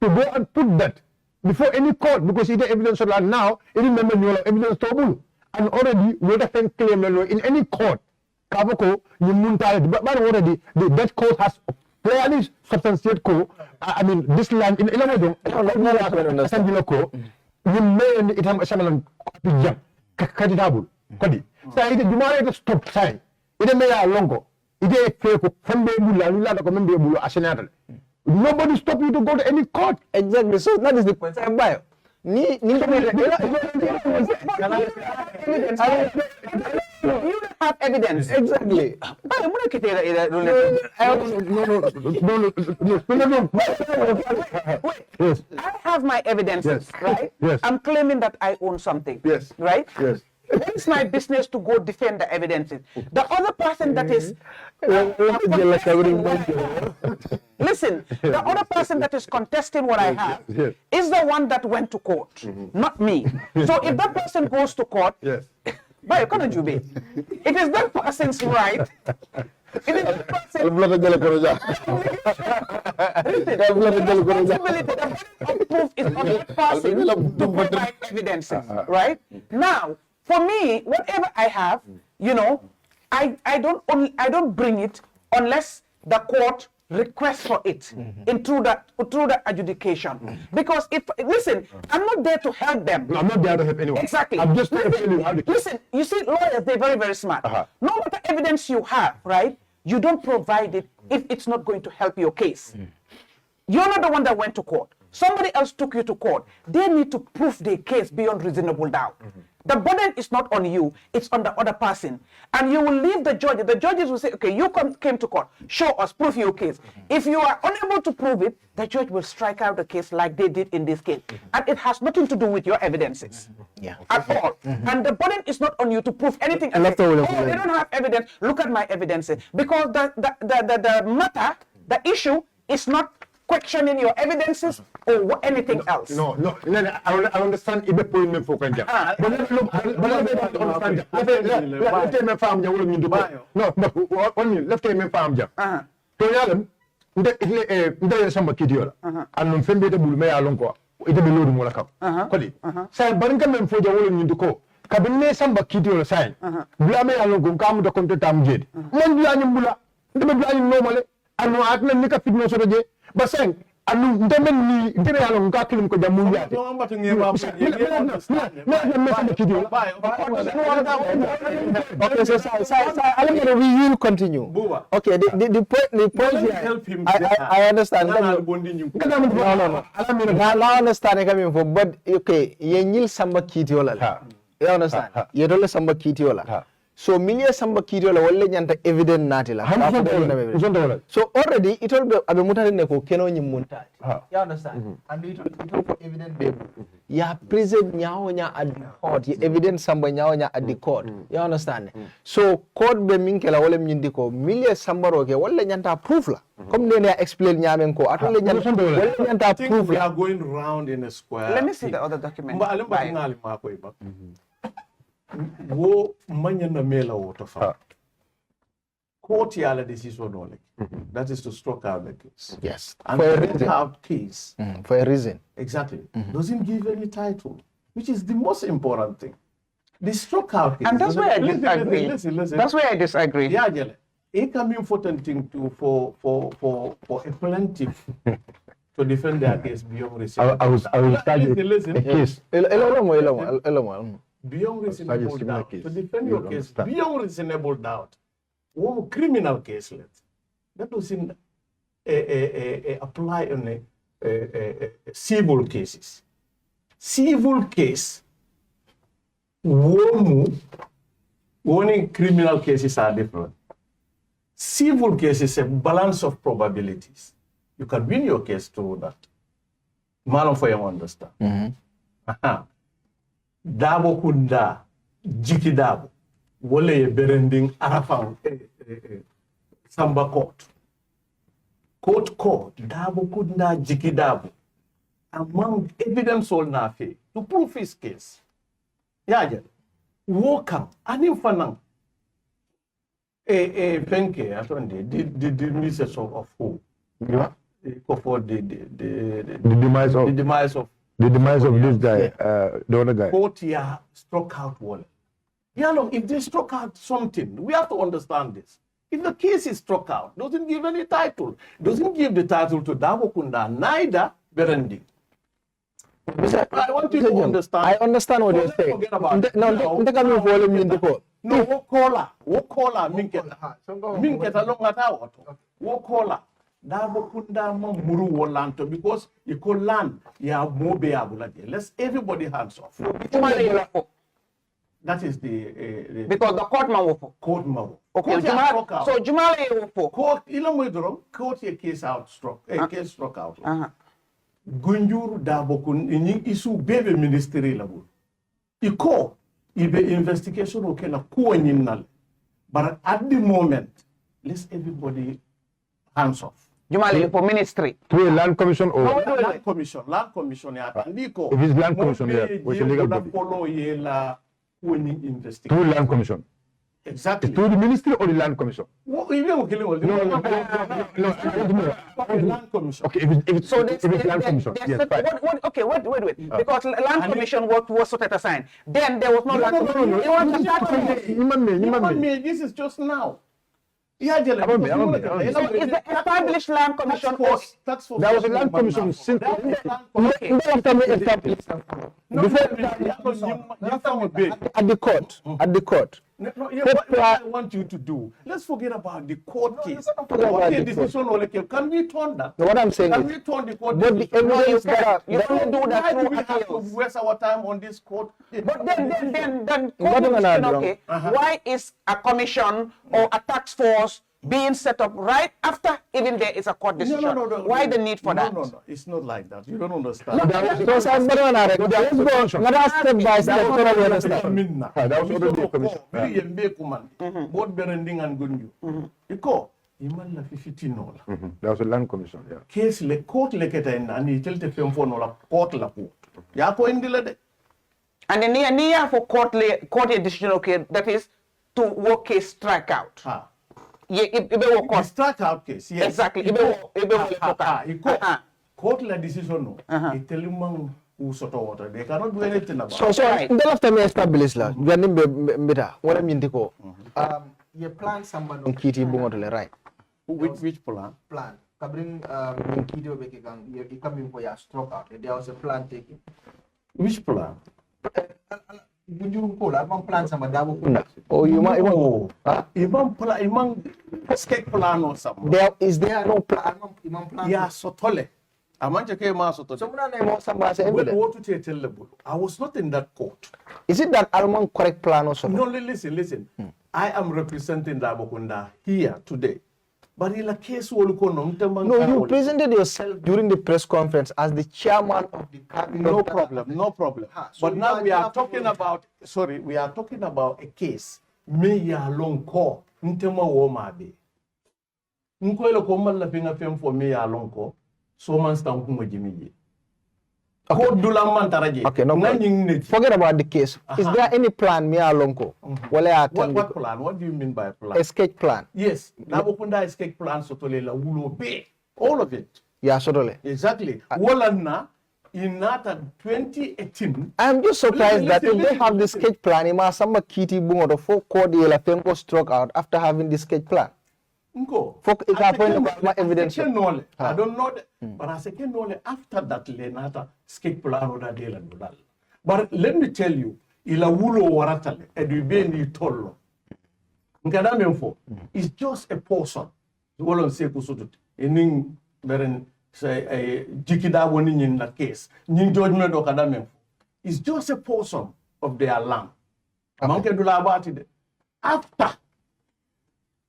to go and put that before any court, because it is evidence now, any member new evidence trouble. And already, we have claim in any court, Kaboko, but already, that court has clearly substantiated this land in Elamado, you may it have a similar Kaditabu, Kodi. So it is demanded to stop sign. It may a longo. It is a fair from the Mula, Commander Asenata. Nobody stop you to go to any court. Exactly. So that is the point. I'm bio. You have evidence. Exactly. I have my evidence, right? Yes. I'm claiming that I own something. Yes. Right? Yes. What is my business to go defend the evidences? The other person that is listen, the other person that is contesting what I have is the one that went to court, not me. So if that person goes to court, it is that person's right. It is that person's responsibility. The burden of proof is on that person to provide evidences, right? Now, for me, whatever I have, you know, I don't bring it unless the court requests for it through the adjudication. Because listen, I'm not there to help them. No, I'm not there to help anyone. Exactly. I'm just trying to tell you how to. Listen, you see, lawyers, they're very, very smart. No matter evidence you have, right, you don't provide it if it's not going to help your case. You're not the one that went to court. Somebody else took you to court. They need to prove their case beyond reasonable doubt. The burden is not on you, it's on the other person. And you will leave the judge. The judges will say, okay, you came to court, show us, prove your case. If you are unable to prove it, the judge will strike out the case like they did in this case. And it has nothing to do with your evidences at all. And the burden is not on you to prove anything. They don't have evidence, look at my evidences. Because the matter, the issue is not questioning your evidences or anything else. No, I understand if the point me for Kanja. But let me understand. Let me farm jam. No, one minute. Let me farm jam. To yalam, nde samba kidiola. Anum fembe de bulu me alon ko. Ite be lodu mo la kam. Kodi. Say barinka mem fo jawolo nyindu ko. Kabine samba kidiola say. Bula me alon ko kam do konto tam jedi. Mon bula nyum bula. Nde bula nyum normale. Anu atna nika fitno so je. Baseng anu ndemen ni ndere yalo nga kilim ko jamu yaate no ambatu ngeba okay, so we will continue. Okay, the point here, I understand. No. I understand coming for, but okay, ye samba kiti wala. You understand? Ye dole samba kiti wala. So milia samba kiti wala wale nyanta evident natila. So already it will be abe mutari neko keno nyimunta. You understand? And it will be evident baby. Ya present nyao nya at the court. Ye evident samba nyao nya at the court. You understand? So court be minkela wale mnyindiko milia samba roke wale nyanta proof la. Come nene explain nyamenko. Atole nyanta proof la. We are going round in a square. Let me see the other document. Wo manyana mela woto fa court yala decision only. That is to stroke out the case. Yes, and for a stroke reason. out case For a reason. exactly doesn't give any title, which is the most important thing. The stroke out case, and that's why I disagree. Listen. That's why I disagree. Yeah, Jelle. It can be important thing to for a plaintiff to defend their case beyond reasonable. I was listen. a case. Beyond reasonable doubt. To defend your case beyond reasonable doubt. One criminal case, that was in apply on civil cases. Civil case, one criminal cases are different. Civil case is a balance of probabilities. You can win your case through that. Malam for you understand. Dabo kunda jiki dabo wole berending arafang samba court dabo kunda jiki dabo among evidence all na fe to prove his case yaje wokam anim fanang penke atonde the misses of who for the demise of this guy, the other guy. Court here struck out one. Yeah, if they struck out something, we have to understand this. If the case is struck out, doesn't give any title, doesn't give the title to Dabo Kunda, neither Berending. I want you to understand. I understand what you're saying. Forget about it. No, Wokola, Minketa long at our Wokola. Dabo Kunda Muru Wolanto, because you call land, you have more beable. Let's everybody hands off. That is the because the court mawofo. Court mawo. Okay, so Jumale wofo. Court ilamwedro court a case out struck. A case struck out. Gunjur Dabo Kun in isu bebe ministry level. Iko ibe investigation okay la ko nyinnal. But at the moment, let's everybody hands off. Jumali for ministry. Through a land commission or Land commission, yeah. if it's land commission, yeah, which is legal body. Follow la investigation. Through land commission. Exactly. Through the ministry or the land commission? No, land commission. Okay, if it's land commission, yes, fine. Wait. Because land commission was sort of assigned. Then there was no land commission. This is just now. Yeah, Is the established land commission tax force. There was a land commission since At the court. No, what I want you to do, let's forget about the court case. Decision can we turn that? No, what I'm saying can is, we turn the court but the evidence that you can't do that why do through we have to appeals. waste our time on this court? But then What am I question, doing? okay, why is a commission or a task force being set up right after even there is a court decision? No. Why the need for that? No, it's not like that. You don't understand. because I'm better than that. Let's go. Let us step by step. That was already a commission. Both Berending and Gunjur. Iko, iman la 15 nola. That was a land commission, yeah. Case le court le keta en ani telte femfo nola court la ko. Ya ko indila de. And then near for court decision, okay, that is to work case strike out. Ha. Ibe The strikeout case, yes. Exactly. Court la decision no. Itelimang usoto water. They cannot do anything about it. So the last time we established la, ganim beta. What I mean to go. You plan somebody on Kitty Bungotole, right? Which plan? Plan. Kabring Kitty Obekigang, you coming for your stroke out. There was a plan taken. Which plan? Gunjur Pola, among plans sama dabu kunda. Oh, you might imang escape plan or something. Is there no plan? Imam plan. Yeah, sotole. Amanje ke ma sotole. So muna na mo sama sa What to tell the bull? I was not in that court. Is it that Alman correct plan or something? No, listen. I am representing Dabokunda here today. But in a case no, you presented yourself during the press conference as the chairman of the cabinet. No problem. So but now we are talking about a case. Me ya long ko ntema wo mabe. Nko ile ko malla pinga fem for me ya long ko. So man stand kuma jimiji. Okay. Okay, no problem. Forget about the case. Is there any plan me alonko? What plan? What do you mean by plan? A sketch plan. Yes. Nabokunda sketch plan sotole la wulo be. All of it. Yeah, sotole. Exactly. Walana in 2018. I'm just surprised that if they have the sketch plan, ima sama kiti bungo the four code la femko struck out after having the sketch plan. Nko. Evidence. I don't know that. But I say after that lenata sketch plan oda de la dulal. But let me tell you, ila wulo waratale edube ni tollo. Nkada memfo is just a portion. Wolon se kusutu. Ening beren say jikida woni in that case. Ning judgment okada memfo. It's just a portion of their land. Amanke dula about it. After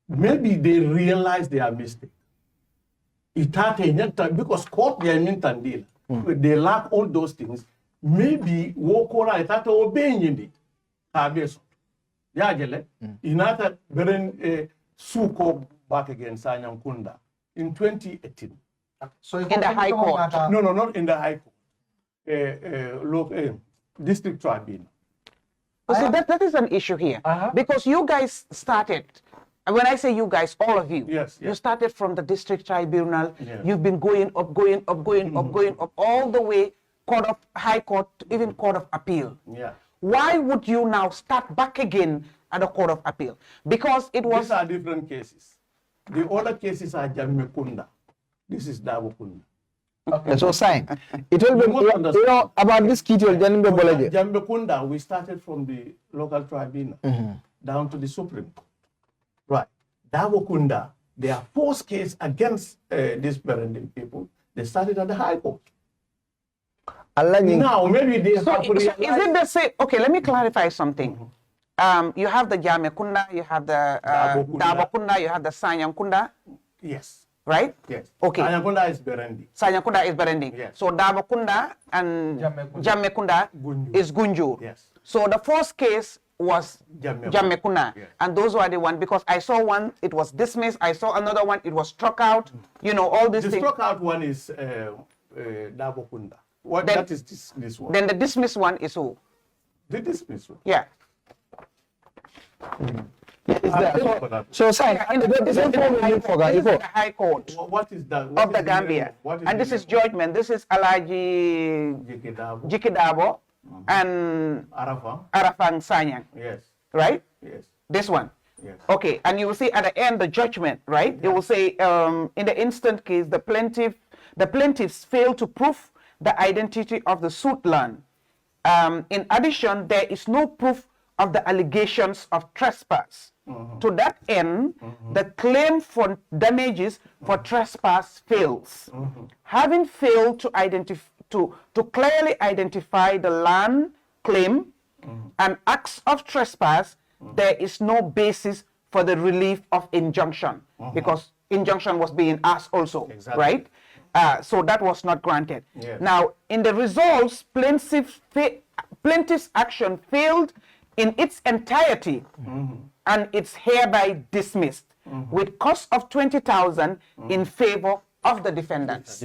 maybe they realize their mistake. Because court they are deal. They lack all those things. Maybe wokora itata obeying it. Habeso. Yajele. Inata beren suko back against Sanyang Kunda in 2018. So in the High Court. No, not in the High Court. District Tribunal. So that is an issue here. Because you guys started. And when I say you guys, all of you, yes. You started from the district tribunal. Yes. You've been going up, all the way High Court, even Court of Appeal. Yeah. Why would you now start back again at the Court of Appeal? Because it was... These are different cases. The other cases are Jammeh Kunda. This is Dabo Kunda. Okay, so sign. It will be about this key to Jammeh Kunda, we started from the local tribunal down to the Supreme Court. Right. Dabo Kunda, their first case against these Berending people, they started at the High Court. Now, maybe they have to realize... is it the same? Okay, let me clarify something. You have the Jammeh Kunda, you have the Dabo Kunda, you have the Sanyang Kunda. Yes. right? Yes. Okay. Sanyakunda is Berending. Sanyakunda is Berending. Yes. So Dabakunda and Jammekunda is Gunjur. Yes. So the first case was Jammekunda. Yes. And those were the one, because I saw one, it was dismissed. I saw another one, it was struck out. You know, all these The things. struck out one is Dabakunda. What Then- that is this one? Then the dismissed one is who? The dismissed one. Yeah. So sign In the High Court What is that? of the Gambia. And this is judgment. This is Alaji Jikidabo and Arafang Sanyang, Yes. right? Yes. This one. Yes. Okay, and you will see at the end the judgment, right? It will say in the instant case the plaintiffs failed to prove the identity of the suit land. In addition, there is no proof of the allegations of trespass. To that end, the claim for damages for trespass fails. Having failed to clearly identify the land claim and acts of trespass, there is no basis for the relief of injunction, because injunction was being asked also, Exactly. right? So that was not granted. Yes. Now, in the results, plaintiff's action failed in its entirety, and it's hereby dismissed with cost of 20,000 in favor of the defendants.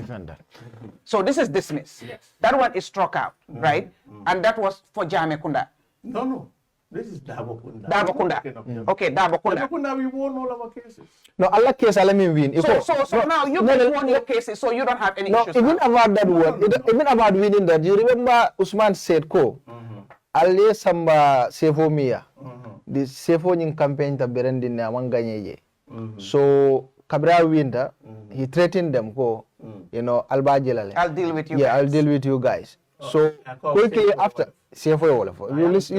So this is dismissed. Yes. That one is struck out, right? And that was for Jammekunda. No. This is Dabakunda. Dabakunda. Okay, Dabakunda. Dabakunda, we won all our cases. no Allah case ala min win. So now you can won your cases, so you don't have any No, issues. even now. about that word, even about winning that, you remember Usman said ko, alle samba sefo miya, the sefo nying campaign ta Berending na wanganye ye. So Kabra winter, he threatened them ko, you know, alba jelale. I'll deal with you. Yeah, I'll guys. deal with you guys. So quickly after, sefo yo wala fo. You listen,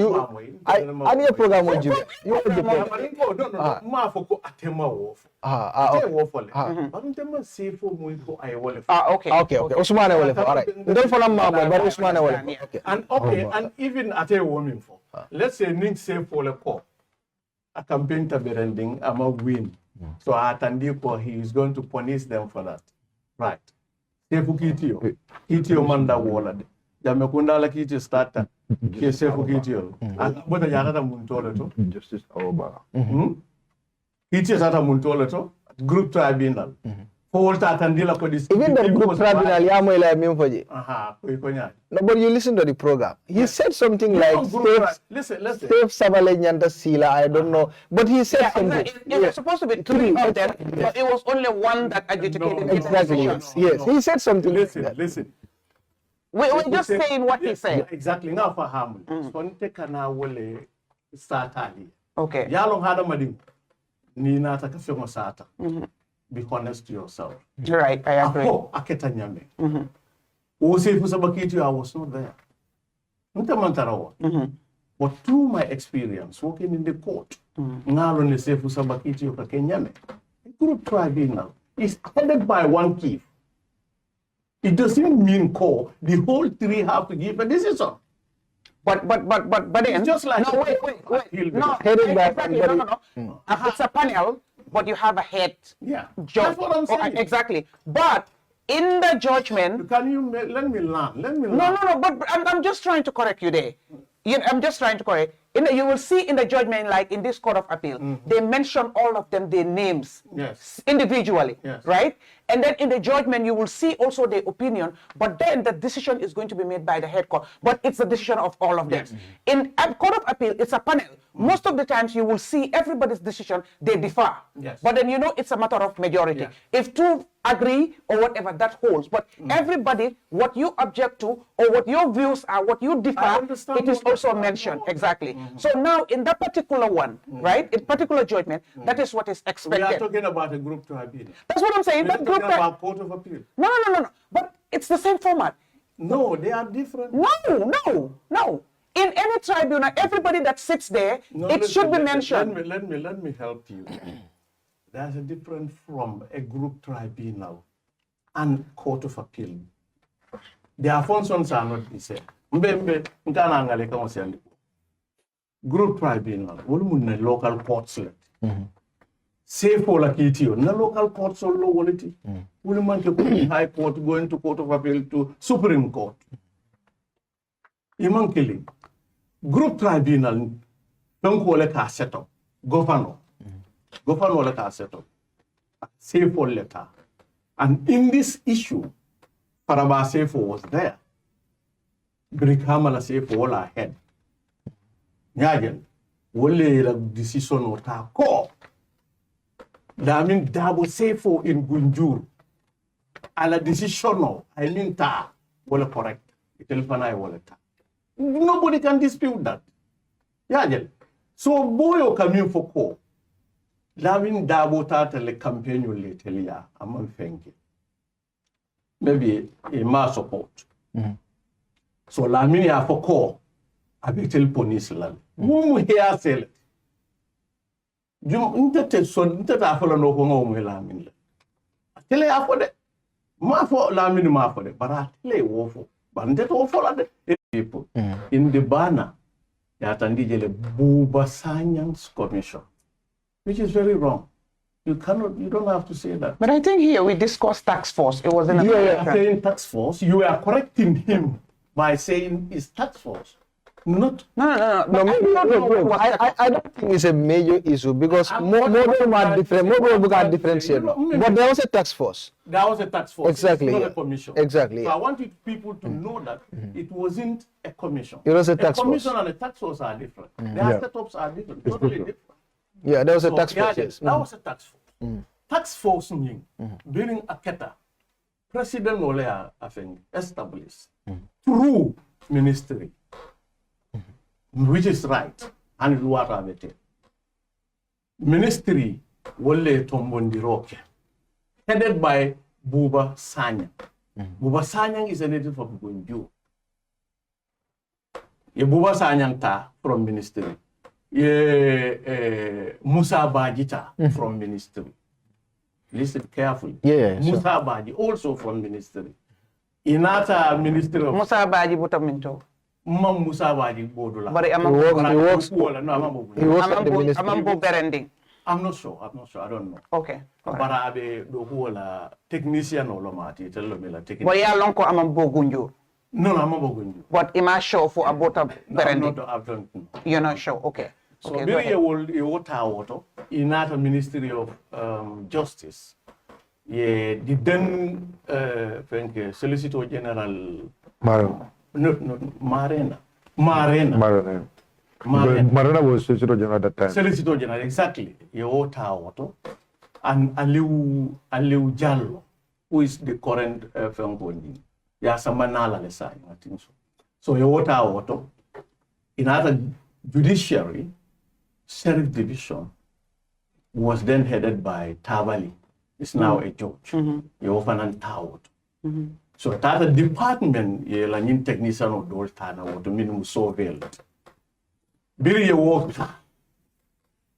I need a program with you. You want the program. No. Ma foko atema wof. Ate wofole. Barutema sefo muiko ay wole. Okay. Usman wala fo. All right. Don't follow mama, but Usman wala fo. Okay. And even ate women for. Let's say ning sefo le ko. A campaign ta Berending ama win. So atandi ko, he is going to punish them for that. Right. Sefu kitio manda wola de. Jammekunda la kiti starta. Ke sefu kitio. Bota yakata muntole to. Justice Aoba. Kiti sata muntole to. Group tribunal. Volta atandila ko this. Even the group tribunal, yamo ila mimfoje. Ko nya. No, but you listen to the program. He said something like, listen. Safe Sabale Nyanda Sila, I don't know. But he said something. It was supposed to be three of them, but it was only one that adjudicated. No, Exactly. Yes. He said something. Listen. We're just saying what he said. Exactly. Now for harm. Sponte kana wole satali. Okay. Yalong hada madim. Ni na ta kafe mo sata. Be honest to yourself. Right, I agree. Ako aketa nyame. Ose fusabakiti, I was not there. But through my experience working in the court, ngalo ne se fusabakiti yo kenyame. Group tribunal is headed by one chief. It doesn't mean the whole three have to give a decision. But then, It's just like no, wait. No, Headed by exactly, somebody. no. It's a panel, but you have a head Yeah, judge. that's what I'm saying. Exactly. But in the judgment, Can you let me learn? no, but I'm just trying to correct you there. I'm just trying to correct. You will see in the judgment, like in this court of appeal, they mention all of them, their names, Yes. individually, Yes. right? And then in the judgment, you will see also their opinion, but then the decision is going to be made by the head court. But it's the decision of all of them. Yes. In a court of appeal, it's a panel. Most of the times, you will see everybody's decision, they differ. Yes. But then, it's a matter of majority. Yeah. If two agree or whatever, that holds. But everybody, what you object to or what your views are, what you I differ, understand it is what also you're mentioned. saying. Exactly. So now, in that particular one, right, in particular judgment, that is what is We are expected. talking about a group tribunal. That's what I'm saying. We're That not group talking about court of appeal. no. But it's the same format. No, they are different. No. In any tribunal, everybody that sits there, No, it listen, should be let- mentioned. Let me help you. There's a difference from a group tribunal and court of appeal. Their functions are not the same. Mbembe nkana ngale kama siandi. Group tribunal, wolu munne local court select. sefo la kitio na local court so lo woliti wuli manke ko high court going to court of appeal to supreme court imankeli group tribunal donc wala ka set up governor wala ka set up sefo leta and in this issue Paraba sefo was there Brikama la sefo wala head nyagen wole la decision wata ko Lamin Jammeh sefo in Gunjur ala decision no I mean ta wala correct telephone wala ta nobody can dispute that yajel so boyo coming for ko Lamin Jammeh ta tele campaign le telia amam fenke maybe a mass support so Lamin ya for ko abi tel police lan mu here sel jum intete son intete afala no ko ngom Lamin la tele afode ma fo Lamin ma fode bara tele wo fo bande to fo la de people in the banner ya tandi jele Buba Sanyang's commission which is very wrong. You don't have to say that. But I think here we discussed tax force. It was in a you are saying tax force. You are correcting him by saying it's tax force. Not no. I don't think it's a major issue because more are different. More are differentiated. But there was a tax force. There was a tax force. Exactly. It's not a commission. Exactly. So I want people to know that it wasn't a commission. It was a tax force. commission and a tax force are different. Their setups are different. Totally different. Yeah, there was a tax force. Yes. That was a tax force. Tax force meaning during Aketa, President Olea established through ministry, which is right, and what are they? Ministry Wole Tombondiroke, headed by Buba Sanyang. Buba Sanyang is a native of Gunjur. Buba Sanyang ta from ministry. Musa Bajita from ministry. Listen carefully. Musa Baji also from ministry. Inata ministry of Musa Baji Butaminto. Mam Musa Baji Bodula. But he works at the ministry. Gunjur-Berending. I'm not sure. I don't know. Okay. But abe do whola technician or lomati tell me la technician. But ya lonko amambo Gunjur. No, I'm not Gunjur. But am I sure for about Berending? No, you're not sure. Okay. So very water in the Ministry of Justice. Yeah, the then Solicitor General Marena was Solicitor General at that time. Solicitor General, exactly. Water and Aliu Jallo, who is the current Fengbondi. Yeah, Samanala Lesai, I think so. So water in other judiciary. Sheriff Division was then headed by Tabali. It's now a judge. Yofanan Tawot. So that department, ye lanyin technician of Doltana or the minimum surveillance. Biri ye worked.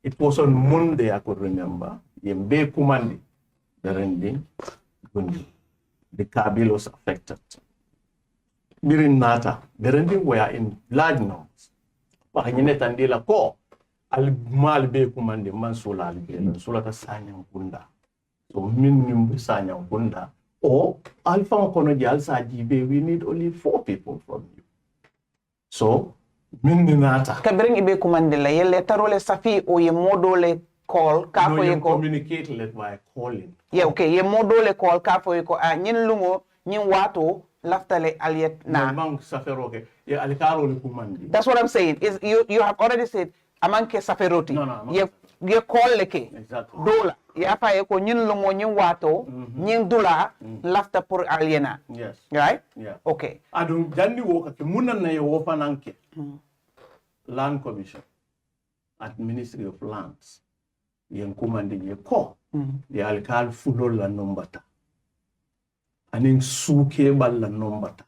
It was on Monday, I could remember. Yembe Kumandi, Berending, Gunjur. The Kabil was affected. Biri Nata, Berending were in large numbers. Pahanet and de la Corps. Al mal be kumande man sola al be sola ta sanyang kunda so min nim sanyang kunda or alpha kono jal sa jibe we need only 4 people from you so min ninata ka bring ibe kumande la yelle tarole safi o ye modole call ka fo ye ko communicate let by calling yeah okay ye modole call ka fo ye ko a nyin lungo nyin wato laftale aliet na man saferoke ye alikaro le kumande. That's what I'm saying is you have already said amanke saferoti ye call leke exactly dola ya fa ko nyin lungo nyin wato nyin dula lafta pour aliena yes right yeah okay adun jandi wo ka munan na ye wo fananke land commission at Ministry of Lands yen commande ye ko ya alkal fulol la nombata anin suke balla nombata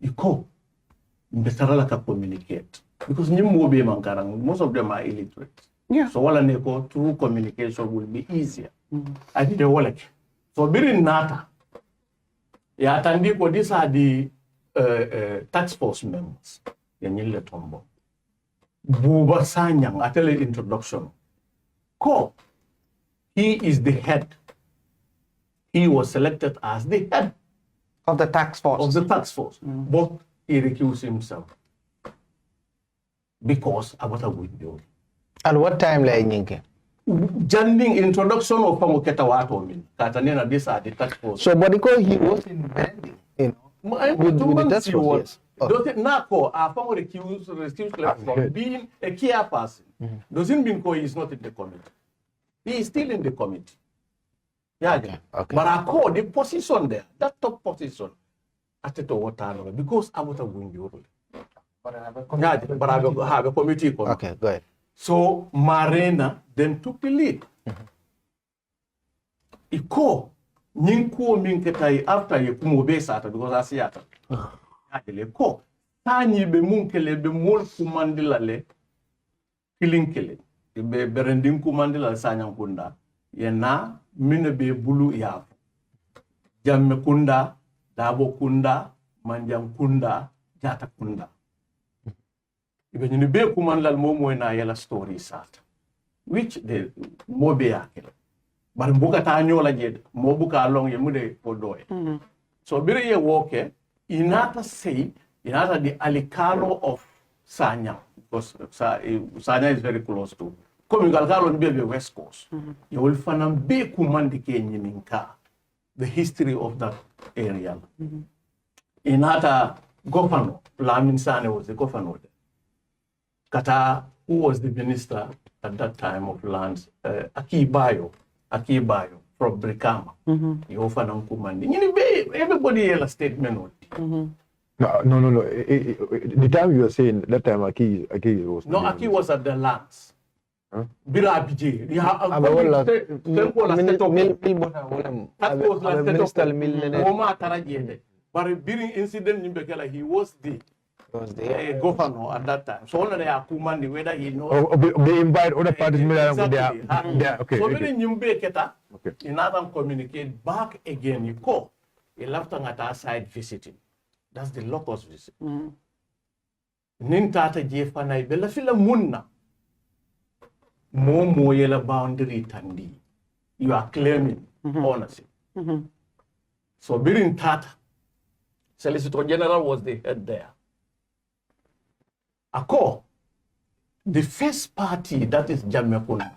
iko mbetara ka communicate because most of them are illiterate. Yeah. So all through communication will be easier. I did a wallet. So birin nata. Ya tandi ko these are the tax force members. Yanile tombo. Buba Sanyang atele introduction. Ko he is the head. He was selected as the head of the task force. Of the task force. But he recused himself because abata Gunjur. At what time la nyinke? Janding introduction of Pamuketa Wato min. Katanena this are the task force. So but because he was in Berending, you know, with the task force, yes. Does it Nako Afango recused from being a key person? Doesn't mean he is not in the committee. He is still in the committee. Yeah, okay. But I call the position there, that top position, at the water because I was a Gunjur. But I have a committee. Okay, go ahead. So Marina then took the lead. Iko Ninko Minketai after you kumube sata because I see it. Ko Tani be munkele be mol kumandila le kilinkele. Be Berending kumandila sanyang kunda. Yena mine be bulu ya Jammeh kunda, Dabo kunda, Manjang kunda, Jata kunda. Ibe ni be kumandal momo na yela story sat. Which the mobe yakele. But mbuka ta nyola jed, mobuka along yemude podoe. So bire ye woke, inata say, inata the alikalo of Sanya, because Sanya is very close to. Coming Galgalo be the West Coast. You will find a big commandike Ninka, the history of that area. Inata governor, Lamin Jammeh was the governor there. Kata, who was the minister at that time of lands, Akibayo from Brikama. You often commanding. Everybody else statement. No. The time you were saying that time Aki was. No, Aki was at the lands. Huh? But during incident in Bekela, he was the governor at that time. So only they are commanding whether he knows. They invite other parties. Exactly. Okay. So when you Beketa, in Adam communicate back again, you call. He left on at our side visiting. That's the locust visit. Nintata Jefana Bella Fila Munna. Momo yela boundary tandi. You are claiming ownership. So Birin Tata, Solicitor General was the head there. Ako, the first party that is Jammeh Kunda,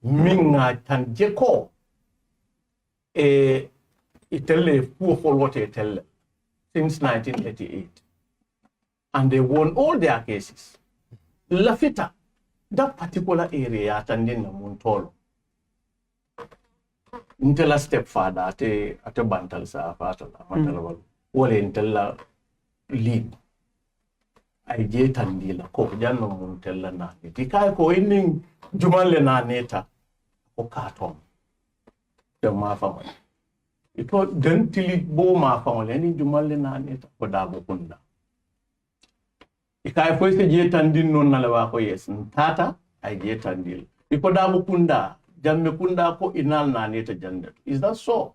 Minga Tanjeko, itelle Puofolote itelle since 1988. And they won all their cases. Lafita, that particular area atandina Muntolo. Intella stepfather at a bantal sa fatala wole intella lead. I get andila ko janno Muntella na. Tikai ko inning Jumanle na neta ko katon. The mafamon. Ito dentili bo mafamon any Jumanle na neta ko Dabo Kunda. Ikai ko se jetandin non nalawa ko yes tata I jetandil. Iko Dabo Kunda Jammeh Kunda ko inal na neta jandet. Is that so?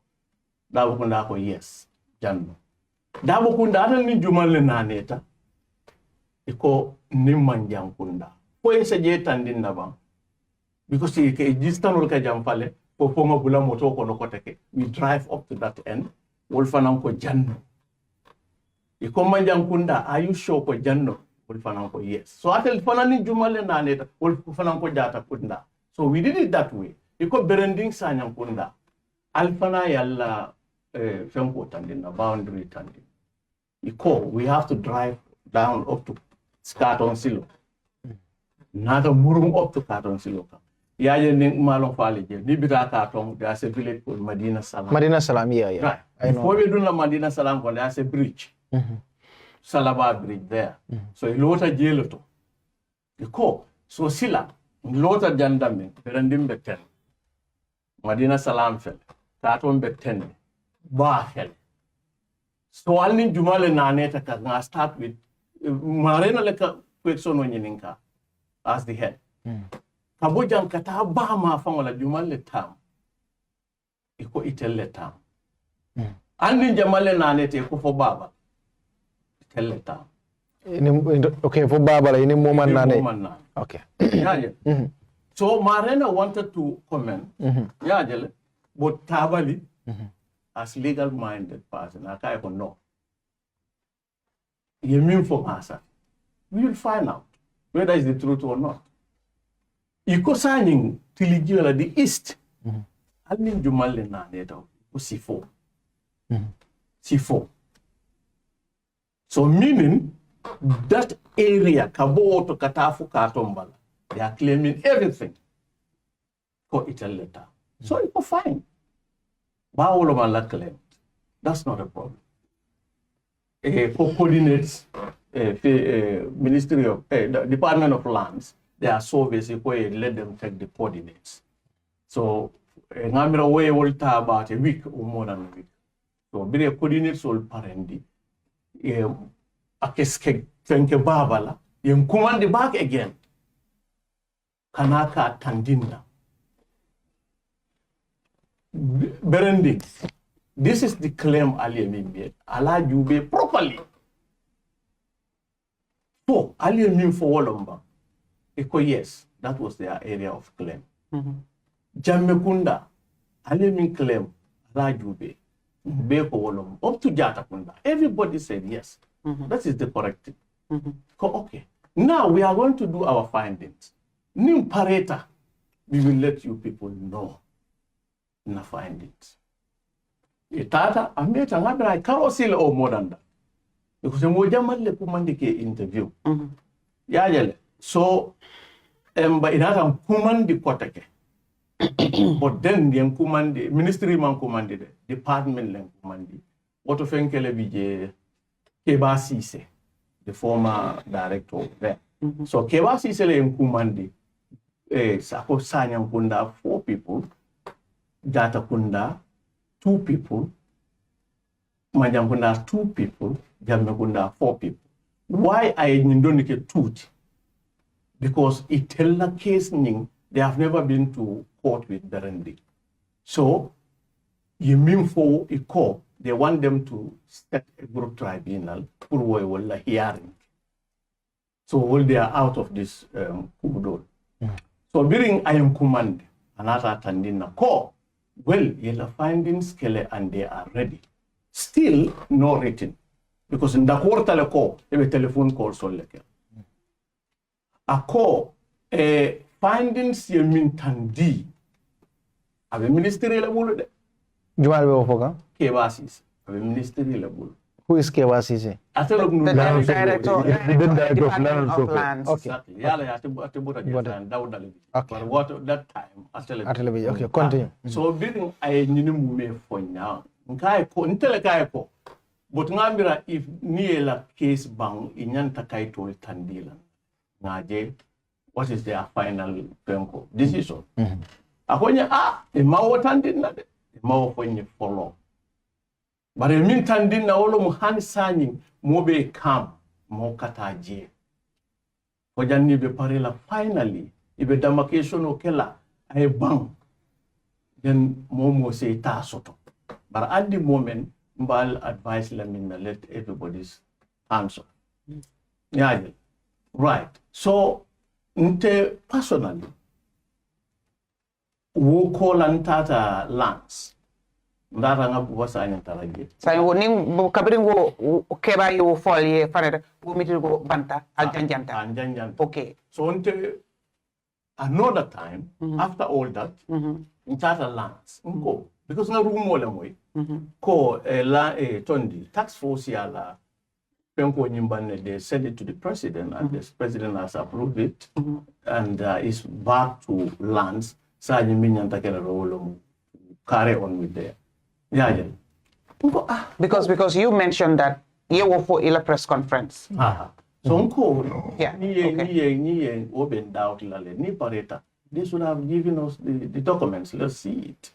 Dabo Kunda ko yes janno. Dabo Kunda atal ni Jumanle na neta. Iko ni Manjang Kunda. Ko se jetandin na bang. Because he jistanul ka jampale ko ponga bula moto ko no koteke. We drive up to that end. Wolfanam ko janno. Iko Manjang Kunda, are you sure ko janno? Wolfanam ko yes. So atel fanani Jumanle na neta. Wolfanam ko jata Kunda. So we did it that way. Iko Berending Sanyang Kunda. Alfana yalla femko tandina boundary tandin. Iko we have to drive down up to Carton Silo. Nada murum up to Carton Silo. Yaje ning malong falije. Ni bita Carton, there's a village called Madina Salam. Madina Salam, yeah. Right. Before we do the Madina Salam, there's a bridge. Salaba bridge there. So a lot of jail to. Iko so sila. Lota jandamin, Berending Beten, Madina Salam fell, Carton Beten, Ba fell. So I'll need Jumale Naneta can start with Marina Leka Quexon Yeninka as the head. Kabujan Kata Bama Famala Jumale Tam. Iko Itelle Tam. Andi Jamale Nanete for Baba. Itelle Tam. Okay, for Baba, any moment. Okay. Yeah. So Marena wanted to comment. Yeah, Jelle. But Tabali, as legal-minded person, I can't know. You mean for us? We will find out whether it's the truth or not. Iko signing Tiligiola the East. I mean Jumale na neto C4. C4. So meaning that area Kabo to Katafu Katombala, they are claiming everything for Italy letter. So it was fine. Baolomala claimed. That's not a problem. For coordinates, Ministry of the Department of Lands, they are so basically let them take the coordinates. So Namira way will talk about a week or more than a week. So be a coordinates will parendi. A keske fenke babala, you command the back again. Kanaka Tandinda. Berending. This is the claim Aliamin made. Allah Jube properly. So Aliamin for Wolomba. Yes, that was their area of claim. Jammeh Aliamin claim Allah Jube. Beko Wolomba. Up to Jatakunda. Everybody said yes. That is the correct thing. Okay. Now we are going to do our findings. Nim pareta. We will let you people know. Na findings. Itata ameta ngabra karosile o more than that. Because moja malle kumandike interview. Ya jale. So ba inata kumandi kotake. But then the kumandi ministry man kumandi de department len kumandi. Woto fenkele bije Keba Sise, the former director there. So Keba Sise le kumandi sako sanyang kunda 4 people. Jata Kunda, 2 people, Manjang Kunda, 2 people, Jammeh Kunda, 4 people. Why I don't get 2? Because it tell the case they have never been to court with Berending. So, you mean for a court, they want them to set a group tribunal for a hearing. So, all they are out of this kubudol. So, during I am command, another Tandina court. Well, you'll find skele and they are ready. Still no written. Because in the quarter le call, a telephone call so like a call findings you mean tandi. Have a ministry level. Jumal Beofoga? Kebasis. Have a ministry level. Who is Kewasisi? The director of lands. Okay. Exactly. But what that time Okay, continue. So building I need for now. Nkai ko ntele kai ko. But ngambira if niela case bang inyanta kai to tandila. Ngaje what is their final penko decision? Akonya mawo tandina de. Mawo kwenye follow. But in the meantime, na olo muhani sanyi mobe kam mo kataje. Kojani be parela finally ibe demarcation okela ay bang. Then momo say ta soto. But at the moment, mbal advise Lamin let everybody's answer. Yeah, right. So nte personally, wo call antata lands. Ndara nga buwa sa anyang talaje. Sa yo ning kabirin wo keba yo folye farere wo mitir go banta aljanjanta. Aljanjanta. Okay. So until another time after all that, ntata lands nko because nga rumo le moy ko tondi tax force yala penko nyimbane they send it to the president and the president has approved it and is back to lands sa nyiminyanta kera rolo carry on with there. Yeah. Because you mentioned that you were for a press conference. So unko ni open doubt lale ni pareta. They should have given us the documents. Let's see it.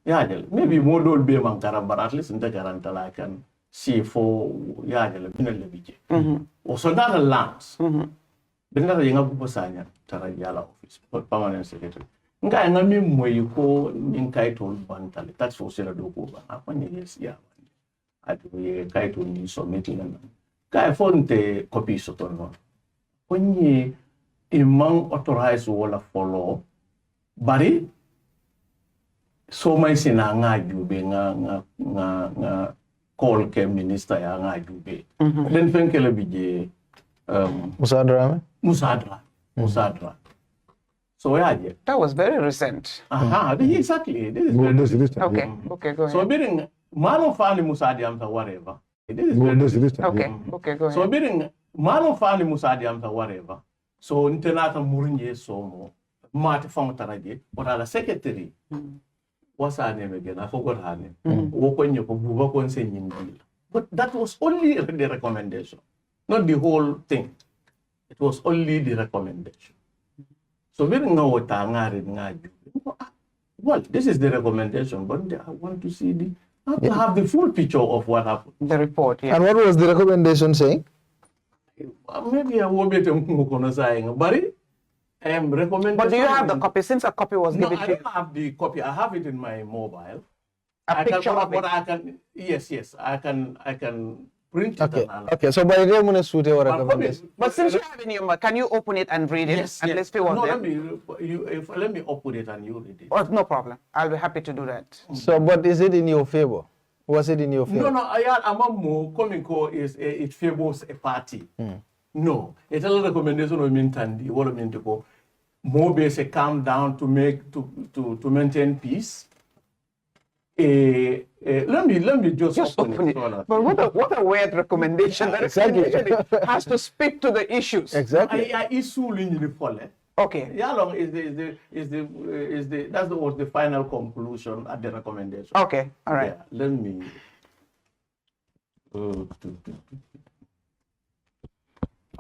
Yeah, maybe more don't be mankara, but at least in the garanta I can see for so that lands. Benda yang abu pasanya tara yala office permanent secretary. Nga ngami moyo ko ninkai tol bantale tax force la doko ba apa ni yes ya adu ye kai to ni submit na kai fonte copy soto no konyi imang authorize wala follow bari so may sina nga jube nga call ke minister ya nga jube den fenkele bije Musadra. So yeah. That was very recent. Exactly. This is recent. Okay, okay, go ahead. So bidding Mano Fani Musadiam whatever. This is recent. Okay, go ahead. So bidding Mano Fani Musadiam whatever. So Internata Murinje Somo, Marty Fontaraje, but our secretary. What's her name again? I forgot her name. But that was only the recommendation, not the whole thing. It was only the recommendation. So we don't know what well, this is the recommendation, but I want to see to have the full picture of what happened. The report, yeah. And what was the recommendation saying? Maybe I won't be able to say, but I am recommending. But do you have the copy? Since a copy was given to you? I don't have the copy. I have it in my mobile. A picture of it? Yes, I can print it. Okay, so by the way, suit your recommendation. But since you have it in your, can you open it and read it? Yes, and yes. let's see what No, there. let me open it and you read it. Oh, no problem. I'll be happy to do that. So, but is it in your favor? Was it in your favor? No, I'm coming is it favors a party. No, it's a recommendation of Mintandi. What I mean to go more basic calm down to maintain peace. Let me just open it. But what a weird recommendation. That Exactly. has to speak to the issues. Exactly. Okay. Yeah, long that was the final conclusion at the recommendation. Okay. All right. Yeah, let me.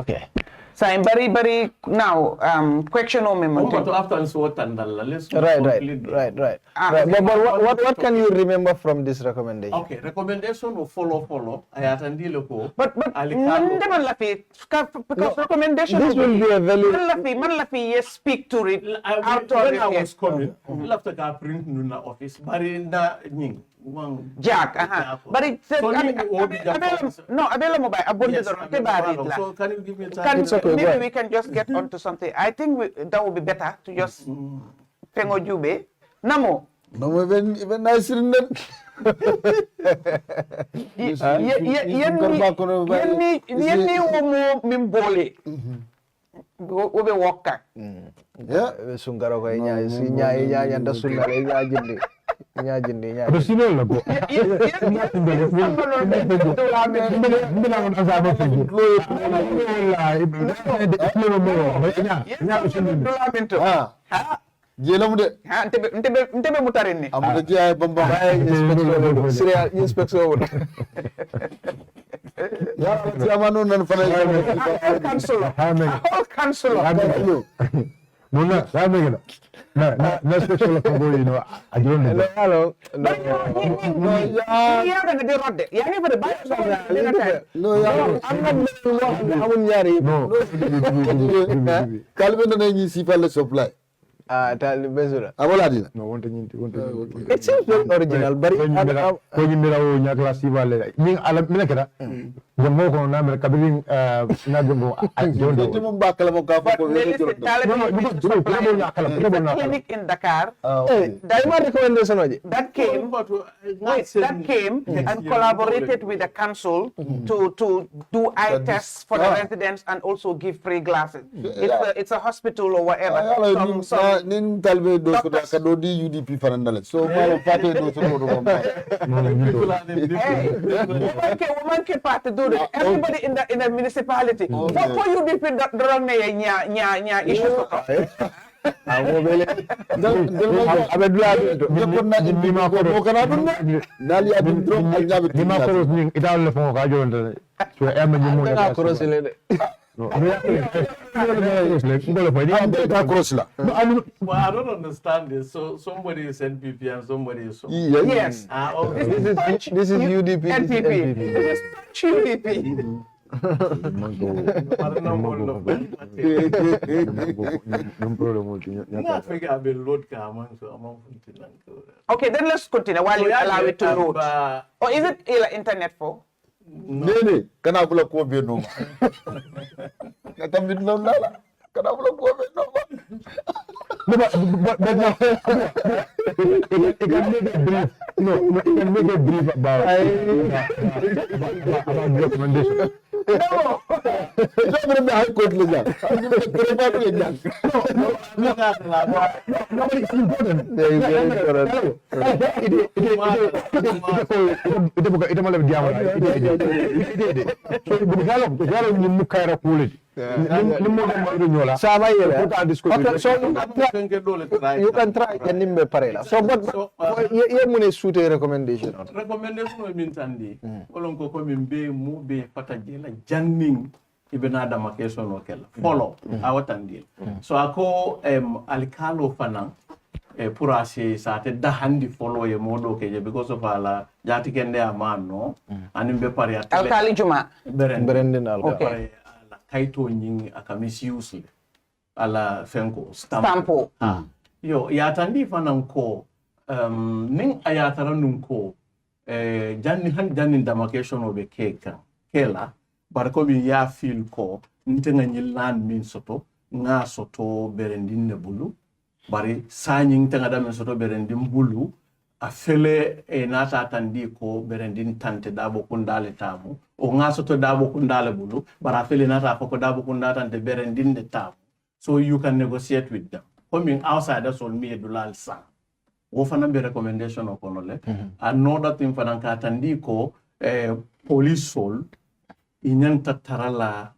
Okay. So I'm very now question on me. Right. But what can you remember from this recommendation? Okay, recommendation will follow. I attend the local. But because recommendation This will be a value. Malafi yes speak to it. When I was coming, left the print in office, but in the Jack, but it said, no, Abela Mobile, so can you give me time? Maybe we can just get onto something. I think that would be better to just Fengo Jube. Namo. No, even nice in them. Yenni womo mimbole. Ube waka. Yeah. Sungaro ko nya yanda sungare nya jindi. Nya jindi nya. Sino la go. Jelamu de. Ntebe mutarini. Amuda jiya bamba. Serial inspection. Ya jamanu nan fana. Councilor. Mona, sabe que no es que solo pongo y no ayúdame. Hello. No, amun ñaari. No. Kalbe na ngi sifal supply. Tal bezura. Abola dina. No, wonte nyinti. It seems very original, but ko nyimira o nyakla sifal ni ala mina keda. Jambo ko na mer kabili na jambo ajondo. Ti mum bakala mo ka fa ko Clinic in Dakar. recommendation oje. That came and collaborated with the council to do eye tests for the residents and also give free glasses. It's a hospital or whatever. Nin talbe do ko ka do di UDP fanandala. So malo pate do so do ko. Woman ke part do it. Everybody in the municipality. What for UDP drone nya issue. Well, I don't understand this. So somebody is NPP and somebody is Yes. This is UDP. NPP. This is UDP. Okay, then let's continue while you allow it to load. Or is it internet for? Nene, kana bula ko be no. Kata bidno lala. Kana bula ko be no. but no, it can make it brief. No, it can make it brief about the recommendation. No, it's not the high court legal. No, but it's important. Ito malam diamo. So bukan ni mukara kulit. Ni mo nyola. Sama yela. Okay, so you can try yanimbe parela. So but ye mune suite recommendation. Recommendation min tandi. Olon ko min be mu be pataje la janning ibena da makeso no kella. Follow awatandi. So ako alikalo fanan pour ase sate da handi follow ye modo keje because of ala jati kende amano animbe pare atele. Alkali Juma. Berending alka. Okay. Kaito nyingi aka misuse ala fenko stampo yo yatandi fanan ko nin ayatara nun ko janni demarcation obe kela barko mi ya fil ko ntenga nyilan min soto nga soto berendin ne bulu bari sanyi ntenga da min soto berendin bulu a fele nata tandi ko berendin tante dabo kundale tamu o nga soto dabo kundale bulu bara fele nata foko dabo kundale tante berendin de tamu so you can negotiate with them coming outside that's all me dulal sang wo fana be recommendation o kono le another thing fana ka tandi ko police sol inyanta tarala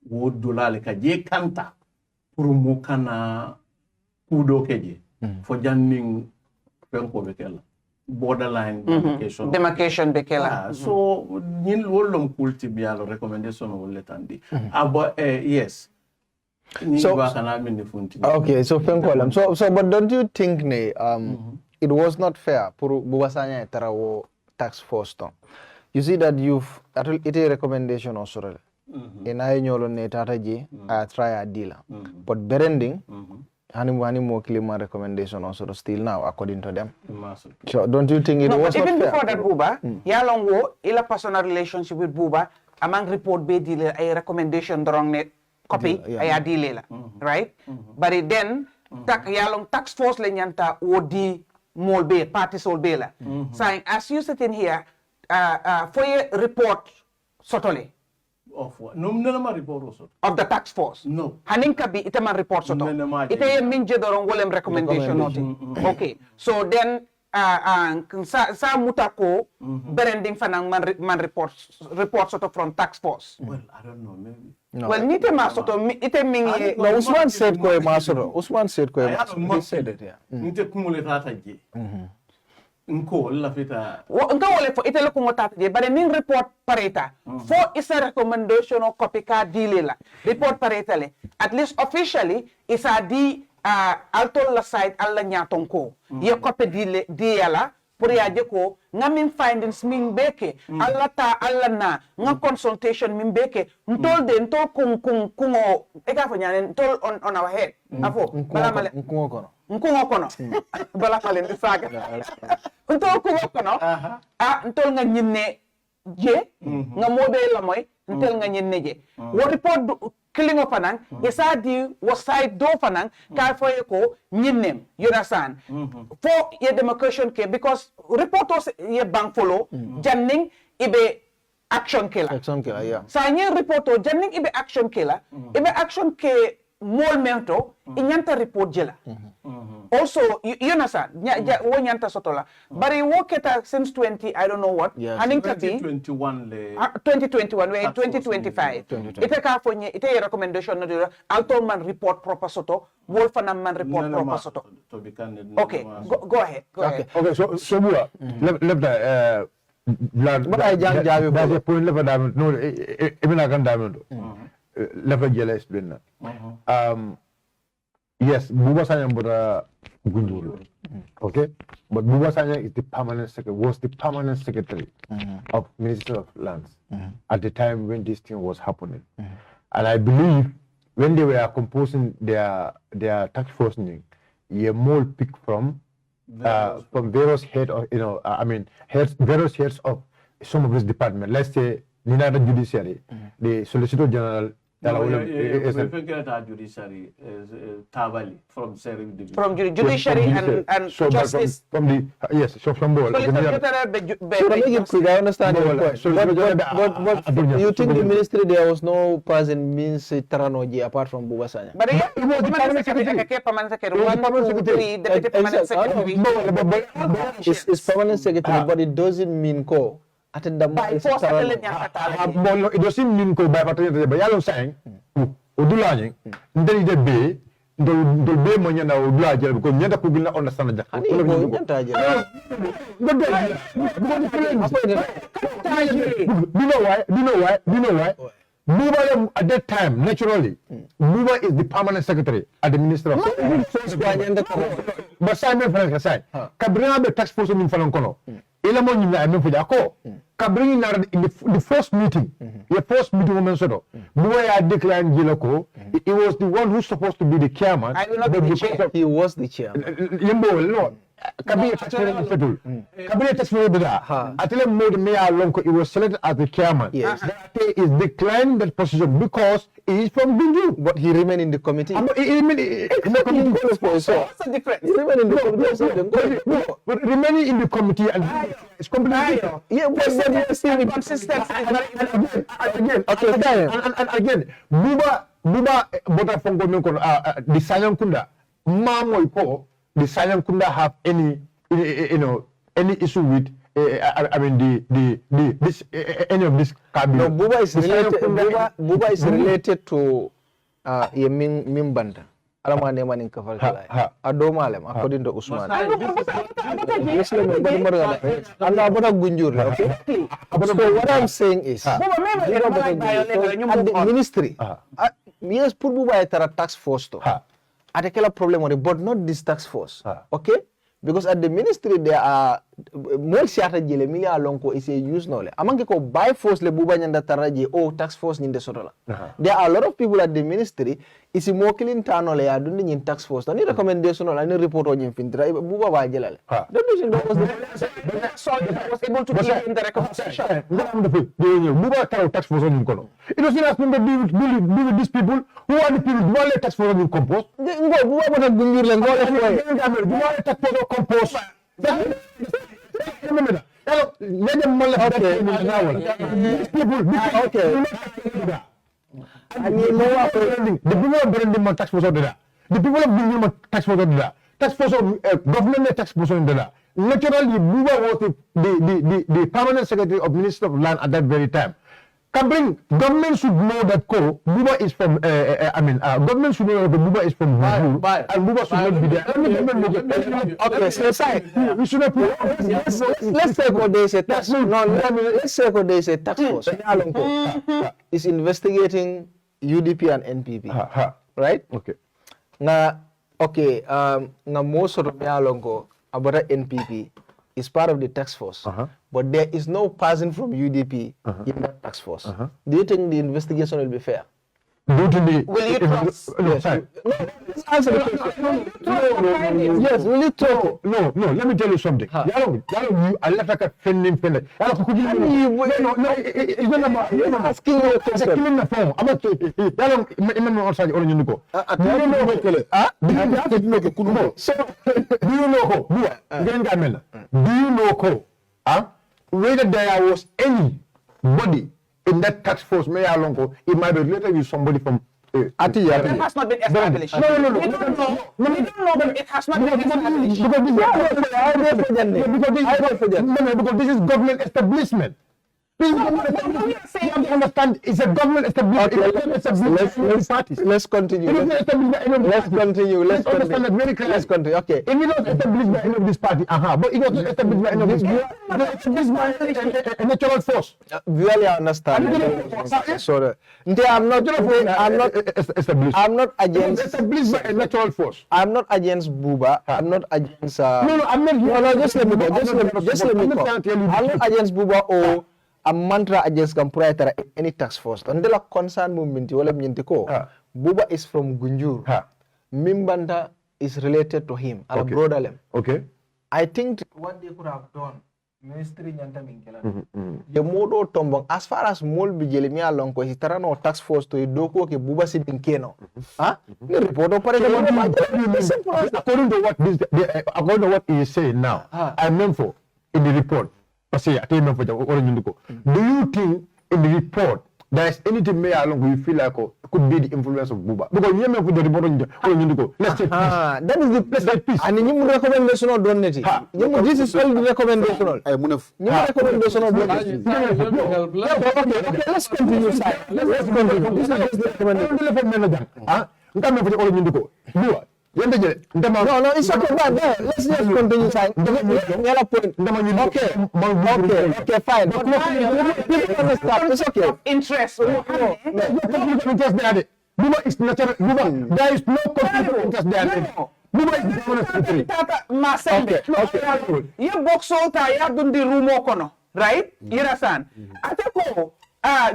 wo dulal ka je kanta pour mo kana kudo keje fo janning fenko be kala borderline demarcation bekela. So nin wolom kulti bialo recommendation wolle tandi abo yes So okay, so fenkolam. So but don't you think it was not fair pour buwasanya tarawo tax force to. You see that you've it a recommendation also. In I nyolo ne tata ji I try a deal. But Berending Hani more clear recommendation also still now according to them. So don't you think it was even not fair? before that Buba, Yalongo, ila personal relationship with Buba, among report be deal a recommendation wrong net copy a deal right? But it then Yalong tax force lenyanta odi molbe party sol bela. Saying as you sit in here for a report sotole. Of what? No, no, report also. Of the tax force? No. Haninka bi itaman report soto. Ita ye minje dorong wolem recommendation noti. Okay. So then sa mutako Berending fanang man report soto from tax force. Well, I don't know, maybe. No. Well, nite ma soto ite mingi. No, Usman said ko masoro. Usman said ko he said it, yeah. Nite kumule tata je. Nko la fita. Nka wole fo ite loko ngotata je bare ning report pareta. For isa recommendation o copy ka dile la. Report pareta le. At least officially isa di altol la side alla nyatong ko. Ye copy dile di yala pour ya je ko ngamin findings min beke alla ta alla na nga consultation min beke ntol de ntol kungo e ka fo nyane ntol on our head afo bala male nkungo kono bala male ndi saga ntol kungo kono ntol nga nyinne je nga mobe la moy ntol nga nyinne je wo report kilingo fanang isa di wo side do fanang ka fo ko nyinnem you understand for ye demarcation ke because reporters ye bank follow janning ibe action killer Yeah. sa nye reporto janning ibe action killer ibe action ke mol mento inyanta report jela also you understand wo nyanta sotola bari wo keta since 20 I don't know what hanin ka bi 2021 le 2021 we 2025 ite ka fonye ite recommendation no dira alto man report proper soto wolf and man report proper soto okay go ahead okay so bua left but I jang jabi ba point left diamond no even I can diamond left jela explain yes Buba Sanyang bura Gunjur okay but Buba Sanyang is the was the permanent secretary of Ministry of Lands at the time when this thing was happening and I believe when they were composing their task force a mole pick from various head of various heads of some of this department. Let's say Nina the Judiciary, the Solicitor General judiciary Tabali from division. From judiciary and justice. From the yes, so from both. I understand your point. But you think the ministry there was no person means Taranoji apart from Bubasanya? But it was the permanent secretary. 1, 2, 3, deputy permanent secretary. It's permanent secretary, but it doesn't mean ko. By force, it doesn't mean ko by pattern. But yalo saying, Udulani, then the bay. Dol be mo nyanda o dula jere ko nyanda ko gilna understand ja ani ko nyanda jere you know why Buba at that time naturally Buba is the permanent secretary at the minister of but Simon Frank say kabringa be tax force min falon kono ila mo nyina amen fuja ko kabringa in the first meeting the first meeting woman sodo Buba ya decline jilako he was the one who's supposed to be the chairman. I will not be the chair. He was the chairman. No. Cabinet taxpayer Cabinet taxpayer Atele made me along. He was selected as the chairman. Yes. That is declined that position because he is from Gunjur. But he remained in the committee. He remained in the committee. What's the difference? He remained in the committee. But remaining in the committee and it's completely yeah, but the consistency again. Okay, and again, Buba Bota Fongo Menko the Silent Kunda Mamo Ipo the Silent Kunda have any any issue with I mean this any of this cabinet. No, Buba is related. Buba is related to Mimbanda. Alamane maning kafal kala. Adomalem according to Usman. Allah abona Gunjur, okay? So what I'm saying is, at the ministry, yes, put Buba at tax force to. At a problem on it, but not this tax force, okay? Because at the ministry there are more siata jele milia lonko is a use no le. Amange ko by force le buba nyanda taraji o tax force nyinde sotola. There are a lot of people at the ministry is more clean tano le adundi nyin tax force. Ani recommendation or any report on nyin fintra buba ba jela le. That was able to give him the recommendation. Buba taro tax force on kono. It was not to do with these people who are the people who are tax force on compost. Buba bata gunjur le ngole buba tax force compost. The people of Berending tax force order. The people of Gunjur tax force order. Tax force government tax force order. Naturally, Buba was the permanent secretary of Minister of Land at that very time. Government should know that Buba is from, government should know that Buba is from Gunjur, and Buba should not be there. Okay, so aside, we should not put. Let's say what they say tax. No, let's say what they say tax force. Is investigating UDP and NPP, right? Okay. Nga most of the about NPP is part of the tax force, but there is no person from UDP in that tax force. Do you think the investigation will be fair? Will you trust? Yes. Answer the question. Yes, will you trust? No, let me tell you something. I left like a friendly. No, it's not about asking you a question. I'm not whether there was anybody in that tax force, it might be related with somebody from It has not been established. No. We don't know, but it has not been established. Because this is government establishment. You have to understand, it's a government establishment. Let's continue. Let's continue. Okay. If it was established by any of this party, but it was not established by any of this party. It's established by a natural force. Really understand. Sorry. I'm not established. I'm not against. Established by a natural force. I'm not against Buba. I'm not against. No, I'm not. No, just let me go. Just let me go. I'm not against Buba or a mantra against Kampura any tax force. And the concern movement, Buba is from Gunjur. Mimbanda is related to him. Okay. Brother. Okay. I think what they could have done ministry nyanta min kala ye modo tombong as far as mol bi jeli mi alon ko tarano tax force to doko ke buba si bin keno ni report pare according to what he is saying now I meant for in the report parce que ate men fo jam oro nyundo do you think in the report there is anything me along you feel like could be the influence of Buba because you men for the report oro nyundo let's say that is the place that peace and you recommendation on donati this is all the recommendation ay mu ne you recommendation on donati let's continue sir let's continue this is the recommendation ngam men fo oro nyundo Buba yende je ndama no it's okay but let's just continue sir ngela point ndama ñu okay fine but people understand it's okay interest there Buba is natural Buba there is no conflict of interest there Buba is the honest country Masembe ye box solta ya dundi rumo kono right you understand atako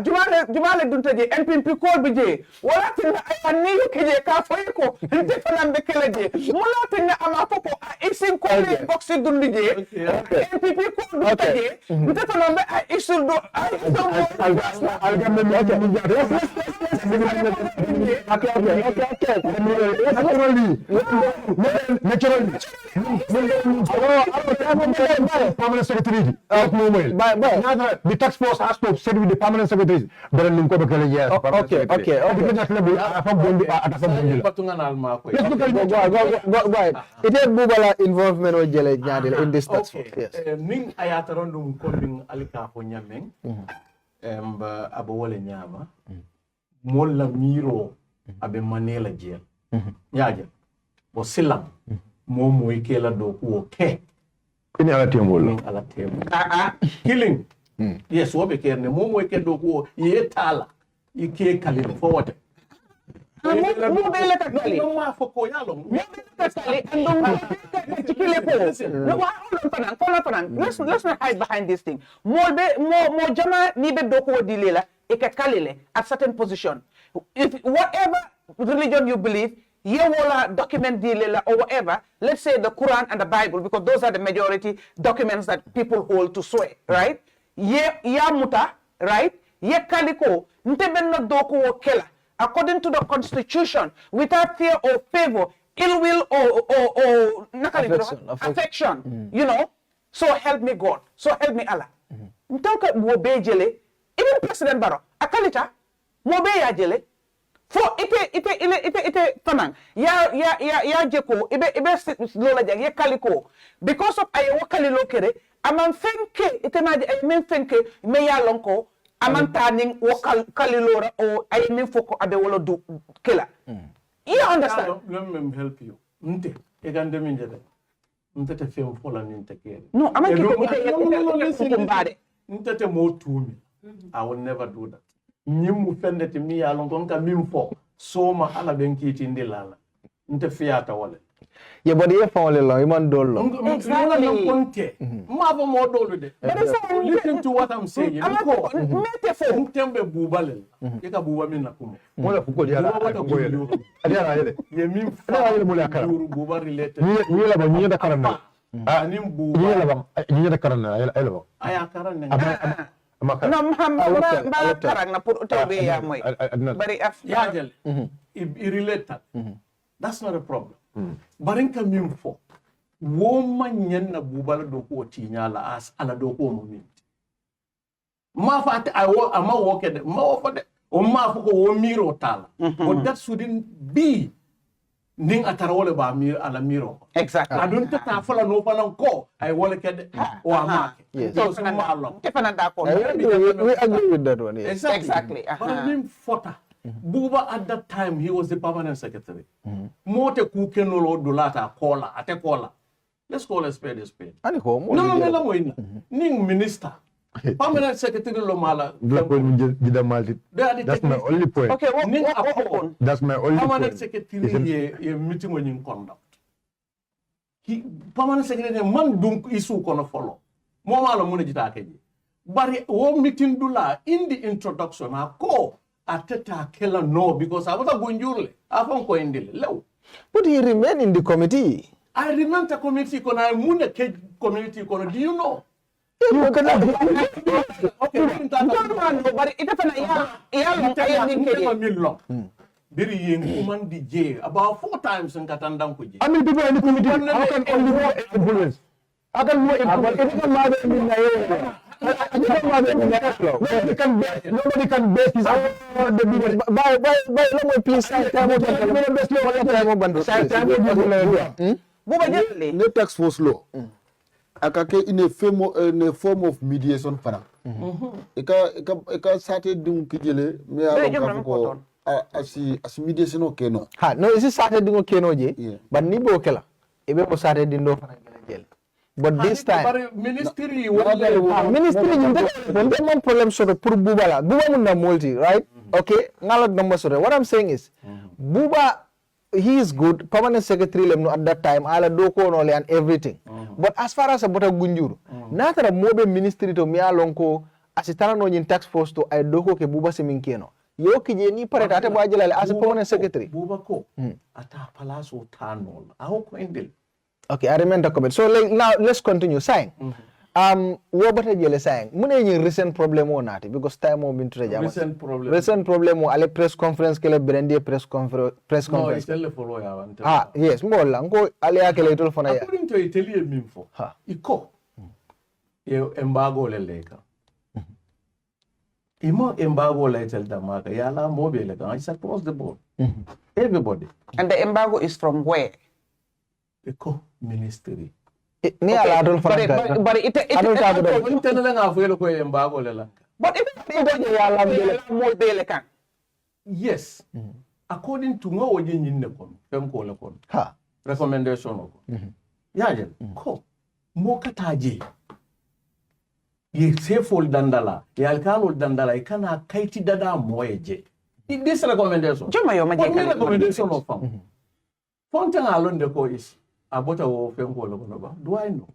jumale dunta je NPP ko bije wala tin ayani yukeje ka foyiko nte fana be keleje wala tin ama foko isin ko le box dundi je NPP ko dunta je nte fana be isin do algambe naturally permanent secretary the tax force has to set with the permanent secretary Berending ko bakale yes okay ite bubala involvement o jele nyaade in this tax force yes ning ayataron dum ko ding alika ko nyamen abo wole nyama molla miro abe manela jeel yaaje bo silam moy kela do ko ke kini ala tembol killing yes wobe kerne moy ke do ko yetala ike kalin forward mo bele ka kali ma foko yalo mo bele ka kali andong tikile ko no wa on panan let's not hide behind this thing mo jama ni be do ko dilela e ka kalile at certain position if whatever religion you believe ye wala document dilela or whatever, let's say the Quran and the Bible, because those are the majority documents that people hold to swear, right? Ye ya muta, right? Ye kaliko nte benna doko kela according to the constitution without fear or favor, ill will or affection, you know. So help me God, so help me Allah. Ntoka wo bejele, even President Barrow akalita mo be ya jele. Fo ite tanan ya jeko ibe lola jag ye kaliko because of ay wakali lokere aman fenke ite naji ay men fenke me ya lonko aman taning wakal kalilora o ay men foko abe wolo du kela you understand let me help you nte e gande min jede nte te fem fola min te kere no aman ite mbade nte te mo tumi I will never do that nyimu fendete mi ya lon kon ka mim fo soma ala ben kiti ndilala nte fiata wala ye bodi ye fawle lo iman dollo exactly konte ma ba mo dolu de listen to what I'm saying ko mete fo tembe bubale e ka buba min nakumo wala fuko dia ala yele ye mim ala yele mo la kara buba related ni la ba ni da karana anim buba ni la ba ni da karana ala ba aya karana no mbala karang na pour tobe ya moy bari af yajel irrelated that's not a problem barin ka min fo wo manyen na bubala do ko tinyala as ala do ko mo min ma fa I ama wo ke de ma wo fa de o ma fa ko wo miro tala but that shouldn't be ning atara wole ba mi ala miro exactly adun ta fala no fanan ko ay wole ke de o ama so so ma Allah defana d'accord we agree with that one yes exactly but him fota Buba at that time he was the permanent secretary mote ku kenolo dolata kola ate kola let's call a spade ani ko mo no la moyna ning minister permanent secretary lo mala black will jida malti that's my only point okay that's my only permanent point secretary ye meeting on conduct he permanent secretary man dunk isu kono follow mo mala mo jita keji bari wo meeting dula in the introduction ko ateta kela no because I was a gunjurle afon ko indile lew but he remain in the committee I remain the committee kono I mune ke committee kono do you know You cannot do Okay, But it Biri yin kuman di J about 4 times in Katandam Kuji. How many people in the community? How can only more influence? How can more influence? It doesn't matter in Nigeria. Nobody can base his please the tax force law akake in a form of mediation para eka sate dum kijele me ala ko asi mediation o keno ha no isi sate dingo keno je but ni bo kala ebe ko sate dindo fana jela but this time ministry ministry mon problem sort pour buba mun na multi right okay ngala number sort what I'm saying is buba he is good permanent secretary lemno at that time ala do ko no le and everything but as far as about Gunjur natara mobe ministry to mi alonko asitana no nyin tax force to ay do ko ke buba semin keno yo kije ni pareta ate ba jelale as permanent secretary buba ko ata palaso tanol aho ko endel. Okay, I remember the comment. So now let's continue. Saying, what about the saying? Mune any recent problem or not? Because time mo been to recent problem. Recent problem mo ale press conference kele Berending press conference. No, it's tell follow ya want. Yes, mo lang ko ale akele tol fana ya. According to Italy minfo. Iko. Ye embargo le leka. Imo embargo le tell the market. Ya la mo be leka. It's across the board. Everybody. And the embargo is from where? Iko ministry. Ni ala dol fana. But it internal nga fuelo ko embargo le la. But it ya la mo be leka. Yes. According to ngo oje nyinne kon fem ko le kon. Ha. Recommendation ko. Yaje ko mo kataje. Ye sefol dandala, ye alkalol dandala, kana kaiti dada moeje. This recommendation. Joma yo ma je recommendation of fam. Fontan alone the ko is abota wo fem ko le kono ba. Do I know?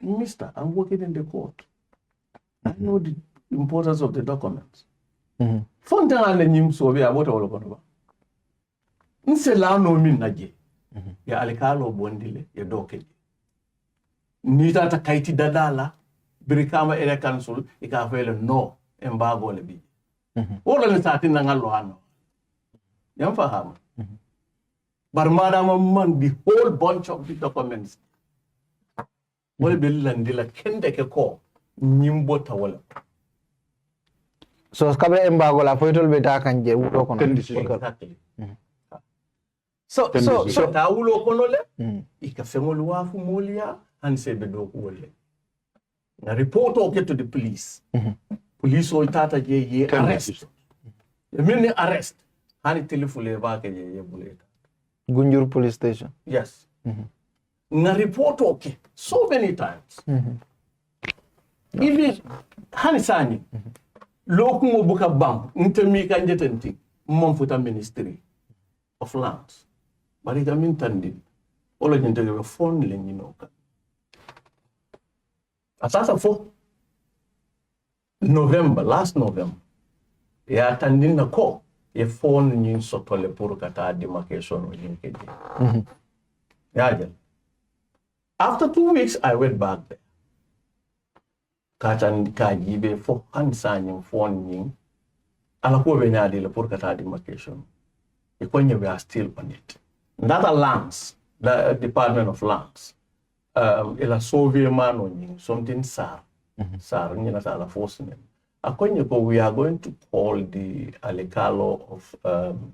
Mister, I'm working in the court. I know the importance of the documents. Fontan ale nyim so be abota wo le kono ba. Nse la no min naje. Ya alkalo bondile ya dokeje. Ni tata kaiti dadala birikama ele council ika fele no embargo le bi. Ola le sati na ngalo ano. Yam faham. But madam man the whole bunch of the documents. Wala bil landila kende ke ko nyimbo tawala. So kabe embargo la foitol beta kanje wuto kono. Exactly. So tawulo kono le ika fengol wafu molia hanse be do wole. Na report okay to the police. Police all tata ye arrest. Mini arrest. Hani telefone ba ke ye buleta. Gunjur police station. Yes. Na report okay so many times. Even hani sani. Loku mo buka bam ntemi kanjetenti momfuta ministry of lands. Bari gamin tandi. Olo jentege phone le nyinoka. Asasa for last November, ya tandin na ko, ye phone nyin sotole puru kata demarcation o nyin keje. Yajel. After 2 weeks, I went back there. Kachan kajibe for hansanyin phone nyin. Alakuwa benyadi le puru kata demarcation. Ikonye we are still on it. That lands, the Department of Lands. Ila Soviet man on something SAR. SAR, you know, SAR force name. According to we are going to call the Alikalo of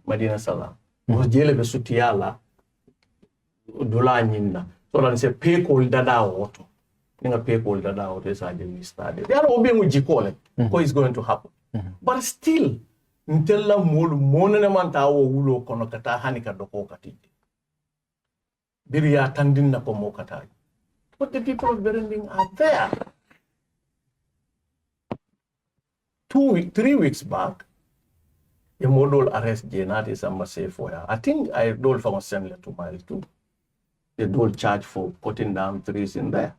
Medina Salam. Because jele be sutiala dola nyinna. So lan se pay call dada auto. Ninga pay call dada auto is aje we started. They are obi mu jikole. What is going to happen? But still, until la molu monene manta wo wulo kono kata hanika doko katije. Biriya tandin na komo kataji. But the people of Berending are there. 3 weeks back, a model arrest Jenati Samba say for her. I think I told from Assembly to Mile too. They don't charge for cutting down trees in there.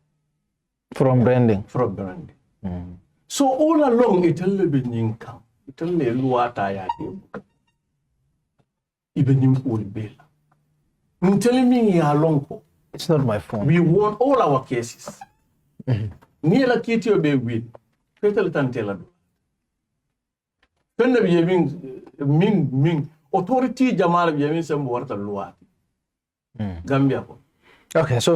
From Berending. From Berending. So all along, it will be income. It will be luata ya kibu. Even you will be. I'm telling me how long. It's not my phone. We won all our cases. ni la kitiyo be wi fetal tantela do fenna biye min authority jamal biye min sembo warta loi Gambia ko okay so